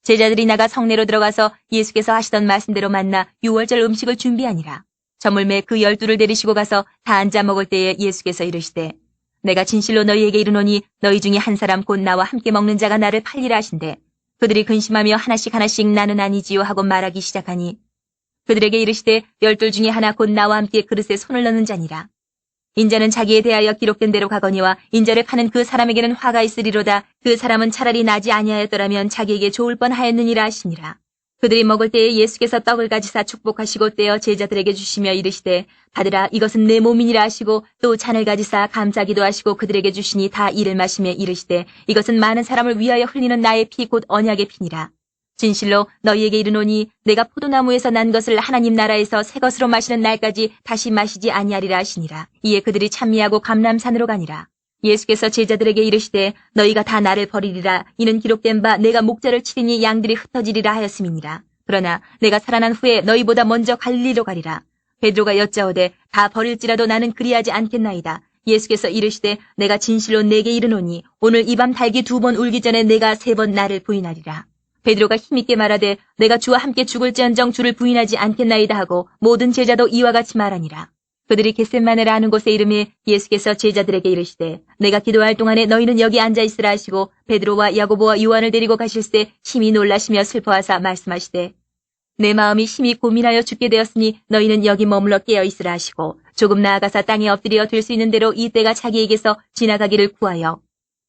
제자들이 나가 성내로 들어가서 예수께서 하시던 말씀대로 만나 유월절 음식을 준비하니라. 저물매 그 12를 데리시고 가서 다 앉아 먹을 때에 예수께서 이르시되 내가 진실로 너희에게 이르노니 너희 중에 한 사람 곧 나와 함께 먹는 자가 나를 팔리라 하신대 그들이 근심하며 하나씩 나는 아니지요 하고 말하기 시작하니 그들에게 이르시되 12 중에 하나 곧 나와 함께 그릇에 손을 넣는 자니라. 인자는 자기에 대하여 기록된 대로 가거니와 인자를 파는 그 사람에게는 화가 있으리로다. 그 사람은 차라리 나지 아니하였더라면 자기에게 좋을 뻔하였느니라 하시니라. 그들이 먹을 때에 예수께서 떡을 가지사 축복하시고 떼어 제자들에게 주시며 이르시되 받으라 이것은 내 몸이니라 하시고 또 잔을 가지사 감사기도 하시고 그들에게 주시니 다 이를 마시며 이르시되 이것은 많은 사람을 위하여 흘리는 나의 피 곧 언약의 피니라. 진실로 너희에게 이르노니 내가 포도나무에서 난 것을 하나님 나라에서 새 것으로 마시는 날까지 다시 마시지 아니하리라 하시니라. 이에 그들이 찬미하고 감람산으로 가니라. 예수께서 제자들에게 이르시되 너희가 다 나를 버리리라. 이는 기록된 바 내가 목자를 치리니 양들이 흩어지리라 하였음이니라. 그러나 내가 살아난 후에 너희보다 먼저 갈릴리로 가리라. 베드로가 여짜오되 다 버릴지라도 나는 그리하지 않겠나이다. 예수께서 이르시되 내가 진실로 내게 이르노니 오늘 이 밤 닭이 2번 울기 전에 내가 3번 나를 부인하리라. 베드로가 힘있게 말하되 내가 주와 함께 죽을지언정 주를 부인하지 않겠나이다 하고 모든 제자도 이와 같이 말하니라. 그들이 겟셋마네라 하는 곳에 이름에 예수께서 제자들에게 이르시되 내가 기도할 동안에 너희는 여기 앉아 있으라 하시고 베드로와 야고보와 요한을 데리고 가실새 심히 놀라시며 슬퍼하사 말씀하시되 내 마음이 심히 고민하여 죽게 되었으니 너희는 여기 머물러 깨어 있으라 하시고 조금 나아가사 땅에 엎드려 될 수 있는 대로 이 때가 자기에게서 지나가기를 구하여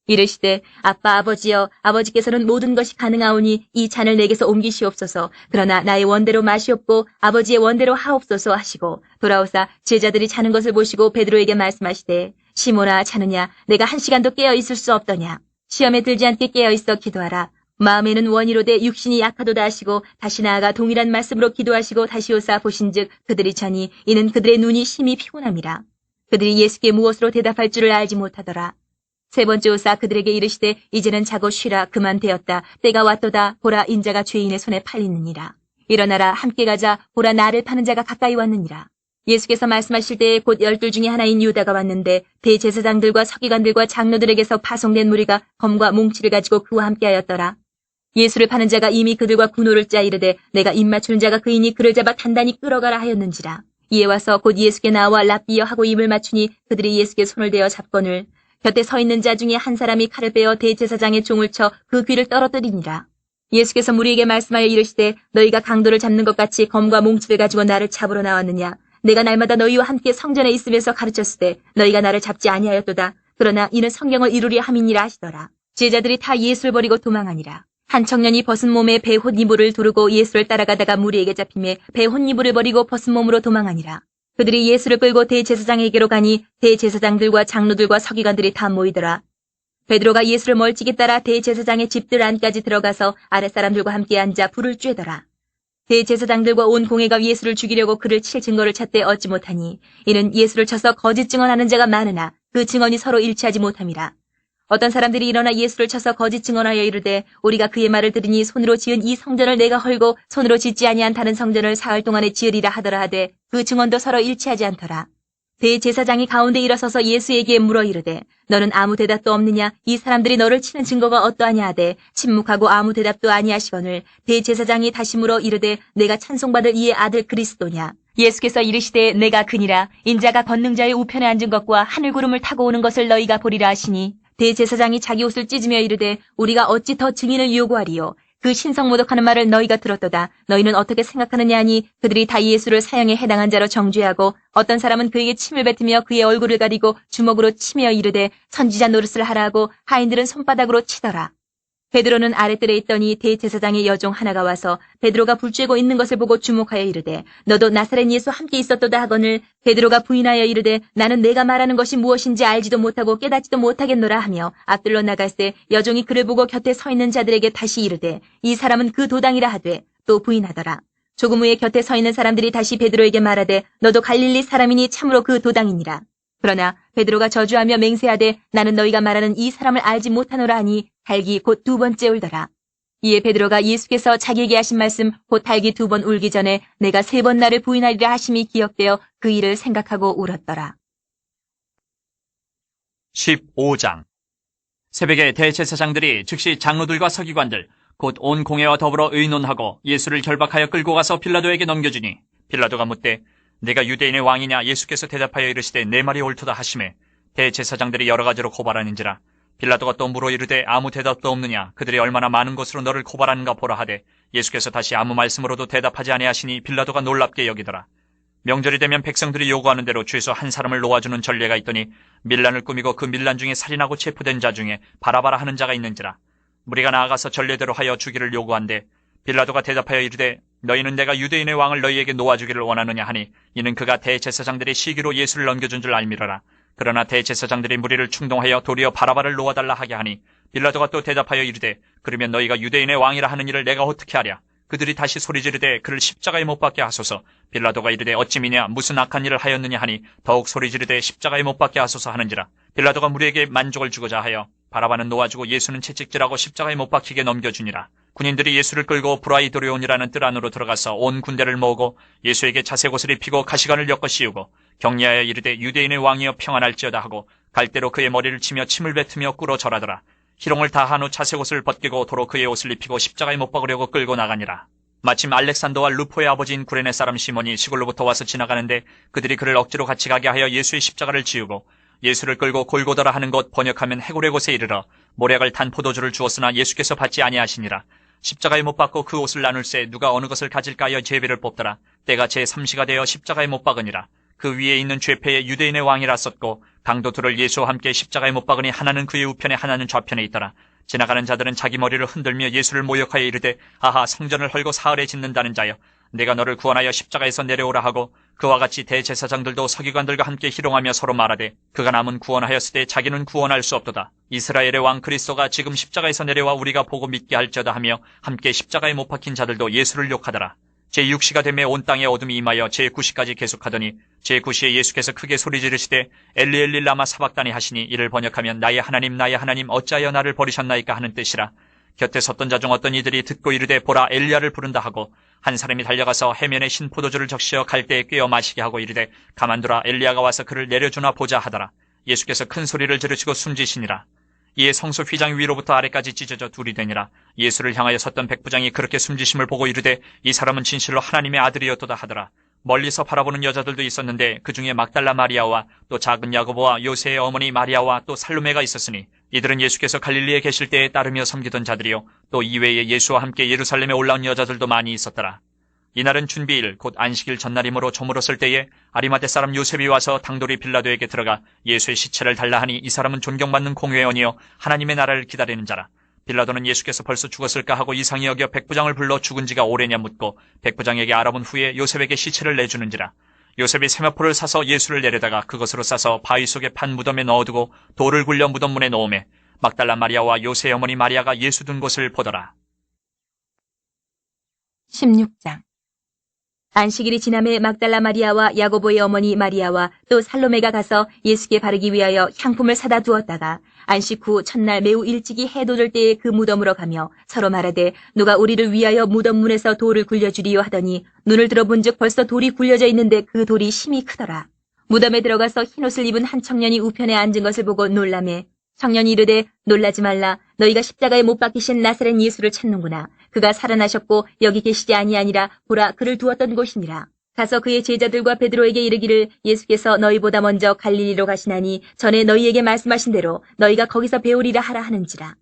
이르시되 아빠 아버지여 아버지께서는 모든 것이 가능하오니 이 잔을 내게서 옮기시옵소서. 그러나 나의 원대로 마시옵고 아버지의 원대로 하옵소서 하시고 돌아오사 제자들이 자는 것을 보시고 베드로에게 말씀하시되 시몬아 자느냐 내가 1시간도 깨어 있을 수 없더냐. 시험에 들지 않게 깨어 있어 기도하라. 마음에는 원이로되 육신이 약하도다 하시고 다시 나아가 동일한 말씀으로 기도하시고 다시 오사 보신즉 그들이 자니 이는 그들의 눈이 심히 피곤함이라. 그들이 예수께 무엇으로 대답할 줄을 알지 못하더라. 세 번째 오사 그들에게 이르시되 이제는 자고 쉬라. 그만 되었다. 때가 왔도다. 보라 인자가 죄인의 손에 팔리느니라. 일어나라 함께 가자. 보라 나를 파는 자가 가까이 왔느니라. 예수께서 말씀하실 때에 곧 12 중에 하나인 유다가 왔는데 대제사장들과 서기관들과 장로들에게서 파송된 무리가 검과 몽치를 가지고 그와 함께하였더라. 예수를 파는 자가 이미 그들과 군호를 짜 이르되 내가 입 맞추는 자가 그이니 그를 잡아 단단히 끌어가라 하였는지라. 이에 와서 곧 예수께 나와 랍비여 하고 입을 맞추니 그들이 예수께 손을 대어 잡거늘 곁에 서 있는 자 중에 한 사람이 칼을 빼어 대제사장의 종을 쳐 그 귀를 떨어뜨리니라. 예수께서 무리에게 말씀하여 이르시되 너희가 강도를 잡는 것 같이 검과 몽치를 가지고 나를 잡으러 나왔느냐. 내가 날마다 너희와 함께 성전에 있으면서 가르쳤을 때 너희가 나를 잡지 아니하였도다. 그러나 이는 성경을 이루려 함이니라 하시더라. 제자들이 다 예수를 버리고 도망하니라. 한 청년이 벗은 몸에 배 홑이불을 두르고 예수를 따라가다가 무리에게 잡힘에 배 홑이불을 버리고 벗은 몸으로 도망하니라. 그들이 예수를 끌고 대제사장에게로 가니 대제사장들과 장로들과 서기관들이 다 모이더라. 베드로가 예수를 멀찍이 따라 대제사장의 집들 안까지 들어가서 아랫사람들과 함께 앉아 불을 쬐더라. 대제사장들과 온 공회가 예수를 죽이려고 그를 칠 증거를 찾되 얻지 못하니 이는 예수를 쳐서 거짓 증언하는 자가 많으나 그 증언이 서로 일치하지 못함이라. 어떤 사람들이 일어나 예수를 쳐서 거짓 증언하여 이르되 우리가 그의 말을 들으니 손으로 지은 이 성전을 내가 헐고 손으로 짓지 아니한 다른 성전을 사흘 동안에 지으리라 하더라 하되 그 증언도 서로 일치하지 않더라. 대제사장이 가운데 일어서서 예수에게 물어 이르되 너는 아무 대답도 없느냐? 이 사람들이 너를 치는 증거가 어떠하냐 하되 침묵하고 아무 대답도 아니하시거늘 대제사장이 다시 물어 이르되 내가 찬송받을 이의 아들 그리스도냐? 예수께서 이르시되 내가 그니라. 인자가 권능자의 우편에 앉은 것과 하늘구름을 타고 오는 것을 너희가 보리라 하시니 대제사장이 자기 옷을 찢으며 이르되 우리가 어찌 더 증인을 요구하리요? 그 신성모독하는 말을 너희가 들었도다. 너희는 어떻게 생각하느냐 하니 그들이 다 예수를 사형에 해당한 자로 정죄하고 어떤 사람은 그에게 침을 뱉으며 그의 얼굴을 가리고 주먹으로 치며 이르되 선지자 노릇을 하라 하고 하인들은 손바닥으로 치더라. 베드로는 아랫뜰에 있더니 대제사장의 여종 하나가 와서 베드로가 불 쬐고 있는 것을 보고 주목하여 이르되 너도 나사렛 예수 함께 있었도다 하거늘 베드로가 부인하여 이르되 나는 내가 말하는 것이 무엇인지 알지도 못하고 깨닫지도 못하겠노라 하며 앞들로 나갈 때 여종이 그를 보고 곁에 서 있는 자들에게 다시 이르되 이 사람은 그 도당이라 하되 또 부인하더라. 조금 후에 곁에 서 있는 사람들이 다시 베드로에게 말하되 너도 갈릴리 사람이니 참으로 그 도당이니라. 그러나 베드로가 저주하며 맹세하되 나는 너희가 말하는 이 사람을 알지 못하노라 하니 달기 곧 두 번째 울더라. 이에 베드로가 예수께서 자기에게 하신 말씀 곧 달기 두 번 울기 전에 내가 세 번 나를 부인하리라 하심이 기억되어 그 일을 생각하고 울었더라. 15장. 새벽에 대제사장들이 즉시 장로들과 서기관들 곧 온 공회와 더불어 의논하고 예수를 결박하여 끌고 가서 빌라도에게 넘겨주니 빌라도가 묻되 내가 유대인의 왕이냐? 예수께서 대답하여 이르시되 내 말이 옳도다 하시매 대제사장들이 여러 가지로 고발하는지라. 빌라도가 또 물어 이르되 아무 대답도 없느냐? 그들이 얼마나 많은 것으로 너를 고발하는가 보라 하되 예수께서 다시 아무 말씀으로도 대답하지 아니하시니 빌라도가 놀랍게 여기더라. 명절이 되면 백성들이 요구하는 대로 죄수 한 사람을 놓아주는 전례가 있더니 밀란을 꾸미고 그 밀란 중에 살인하고 체포된 자 중에 바라바라 하는 자가 있는지라. 무리가 나아가서 전례대로 하여 주기를 요구한데 빌라도가 대답하여 이르되 너희는 내가 유대인의 왕을 너희에게 놓아주기를 원하느냐 하니 이는 그가 대제사장들의 시기로 예수를 넘겨준 줄 알미러라. 그러나 대제사장들이 무리를 충동하여 도리어 바라바를 놓아달라 하게 하니 빌라도가 또 대답하여 이르되 그러면 너희가 유대인의 왕이라 하는 일을 내가 어떻게 하랴? 그들이 다시 소리 지르되 그를 십자가에 못 박게 하소서. 빌라도가 이르되 어찌미냐 무슨 악한 일을 하였느냐 하니 더욱 소리 지르되 십자가에 못 박게 하소서 하는지라. 빌라도가 무리에게 만족을 주고자 하여 바라바는 놓아주고 예수는 채찍질하고 십자가에 못 박히게 넘겨주니라. 군인들이 예수를 끌고 브라이도리온이라는 뜰 안으로 들어가서 온 군대를 모으고 예수에게 자색옷을 입히고 가시관을 엮어 씌우고 격려하여 이르되 유대인의 왕이여 평안할지어다 하고 갈대로 그의 머리를 치며 침을 뱉으며 꿇어 절하더라. 희롱을 다한 후 자색옷을 벗기고 도로 그의 옷을 입히고 십자가에 못 박으려고 끌고 나가니라. 마침 알렉산더와 루포의 아버지인 구레네 사람 시몬이 시골로부터 와서 지나가는데 그들이 그를 억지로 같이 가게 하여 예수의 십자가를 지우고 예수를 끌고 골고다라 하는 곳 번역하면 해골의 곳에 이르러 모략을 탄 포도주를 주었으나 예수께서 받지 아니하시니라. 십자가에 못 박고 그 옷을 나눌새 누가 어느 것을 가질까 하여 제비를 뽑더라. 때가 제3시가 되어 십자가에 못 박으니라. 그 위에 있는 죄패에 유대인의 왕이라 썼고 강도 둘을 예수와 함께 십자가에 못 박으니 하나는 그의 우편에 하나는 좌편에 있더라. 지나가는 자들은 자기 머리를 흔들며 예수를 모욕하여 이르되 아하 성전을 헐고 사흘에 짓는다는 자여 내가 너를 구원하여 십자가에서 내려오라 하고 그와 같이 대제사장들도 서기관들과 함께 희롱하며 서로 말하되 그가 남은 구원하였으되 자기는 구원할 수 없도다. 이스라엘의 왕 그리스도가 지금 십자가에서 내려와 우리가 보고 믿게 할지어다 하며 함께 십자가에 못 박힌 자들도 예수를 욕하더라. 제6시가 되매 온 땅에 어둠이 임하여 제9시까지 계속하더니 제9시에 예수께서 크게 소리 지르시되 엘리 엘리 라마 사박다니 하시니 이를 번역하면 나의 하나님 어찌하여 나를 버리셨나이까 하는 뜻이라. 곁에 섰던 자 중 어떤 이들이 듣고 이르되 보라 엘리야를 부른다 하고 한 사람이 달려가서 해면에 신 포도주를 적시어 갈대에 꿰어 마시게 하고 이르되 가만두라 엘리야가 와서 그를 내려주나 보자 하더라. 예수께서 큰 소리를 지르시고 숨지시니라. 이에 성소 휘장 위로부터 아래까지 찢어져 둘이 되니라. 예수를 향하여 섰던 백부장이 그렇게 숨지심을 보고 이르되 이 사람은 진실로 하나님의 아들이었도다 하더라. 멀리서 바라보는 여자들도 있었는데 그 중에 막달라 마리아와 또 작은 야고보와 요새의 어머니 마리아와 또 살로메가 있었으니 이들은 예수께서 갈릴리에 계실 때에 따르며 섬기던 자들이요 또 이외에 예수와 함께 예루살렘에 올라온 여자들도 많이 있었더라. 이날은 준비일 곧 안식일 전날이므로 저물었을 때에 아리마대 사람 요셉이 와서 당돌이 빌라도에게 들어가 예수의 시체를 달라 하니 이 사람은 존경받는 공회원이요 하나님의 나라를 기다리는 자라. 빌라도는 예수께서 벌써 죽었을까 하고 이상히 여겨 백부장을 불러 죽은 지가 오래냐 묻고 백부장에게 알아본 후에 요셉에게 시체를 내주는지라. 요셉이 세마포를 사서 예수를 내려다가 그것으로 싸서 바위 속에 판 무덤에 넣어두고 돌을 굴려 무덤 문에 놓음에 막달라 마리아와 요새의 어머니 마리아가 예수 둔 곳을 보더라. 16장. 안식일이 지남에 막달라 마리아와 야고보의 어머니 마리아와 또 살로메가 가서 예수께 바르기 위하여 향품을 사다 두었다가 안식 후 첫날 매우 일찍이 해 돋을 때에 그 무덤으로 가며 서로 말하되 누가 우리를 위하여 무덤 문에서 돌을 굴려주리요 하더니 눈을 들어본즉 벌써 돌이 굴려져 있는데 그 돌이 심히 크더라. 무덤에 들어가서 흰옷을 입은 한 청년이 우편에 앉은 것을 보고 놀라매 청년이 이르되 놀라지 말라. 너희가 십자가에 못 박히신 나사렛 예수를 찾는구나. 그가 살아나셨고 여기 계시지 아니하니라. 보라 그를 두었던 곳이니라. 가서 그의 제자들과 베드로에게 이르기를 예수께서 너희보다 먼저 갈릴리로 가시나니 전에 너희에게 말씀하신 대로 너희가 거기서 배우리라 하라 하는지라.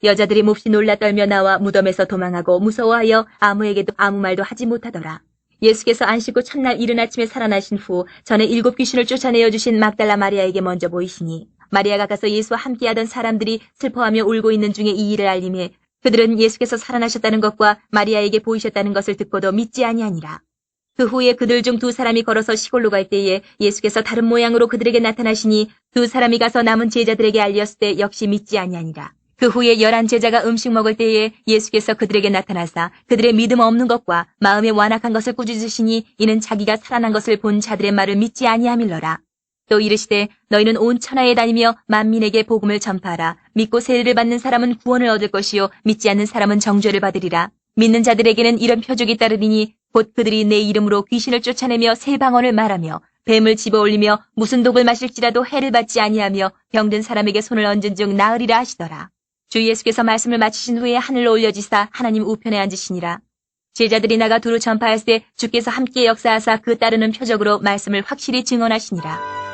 여자들이 몹시 놀라 떨며 나와 무덤에서 도망하고 무서워하여 아무에게도 아무 말도 하지 못하더라. 예수께서 안식 후 첫날 이른 아침에 살아나신 후 전에 7 귀신을 쫓아내어 주신 막달라 마리아에게 먼저 보이시니 마리아가 가서 예수와 함께하던 사람들이 슬퍼하며 울고 있는 중에 이 일을 알림해 그들은 예수께서 살아나셨다는 것과 마리아에게 보이셨다는 것을 듣고도 믿지 아니하니라. 그 후에 그들 중 2 사람이 걸어서 시골로 갈 때에 예수께서 다른 모양으로 그들에게 나타나시니 2 사람이 가서 남은 제자들에게 알렸을 때 역시 믿지 아니하니라. 그 후에 11 제자가 음식 먹을 때에 예수께서 그들에게 나타나사 그들의 믿음 없는 것과 마음에 완악한 것을 꾸짖으시니 이는 자기가 살아난 것을 본 자들의 말을 믿지 아니함일러라. 또 이르시되 너희는 온 천하에 다니며 만민에게 복음을 전파하라. 믿고 세례를 받는 사람은 구원을 얻을 것이요 믿지 않는 사람은 정죄를 받으리라. 믿는 자들에게는 이런 표적이 따르리니 곧 그들이 내 이름으로 귀신을 쫓아내며 새 방언을 말하며 뱀을 집어올리며 무슨 독을 마실지라도 해를 받지 아니하며 병든 사람에게 손을 얹은 즉 나으리라 하시더라. 주 예수께서 말씀을 마치신 후에 하늘로 올려지사 하나님 우편에 앉으시니라. 제자들이 나가 두루 전파할 때 주께서 함께 역사하사 그 따르는 표적으로 말씀을 확실히 증언하시니라.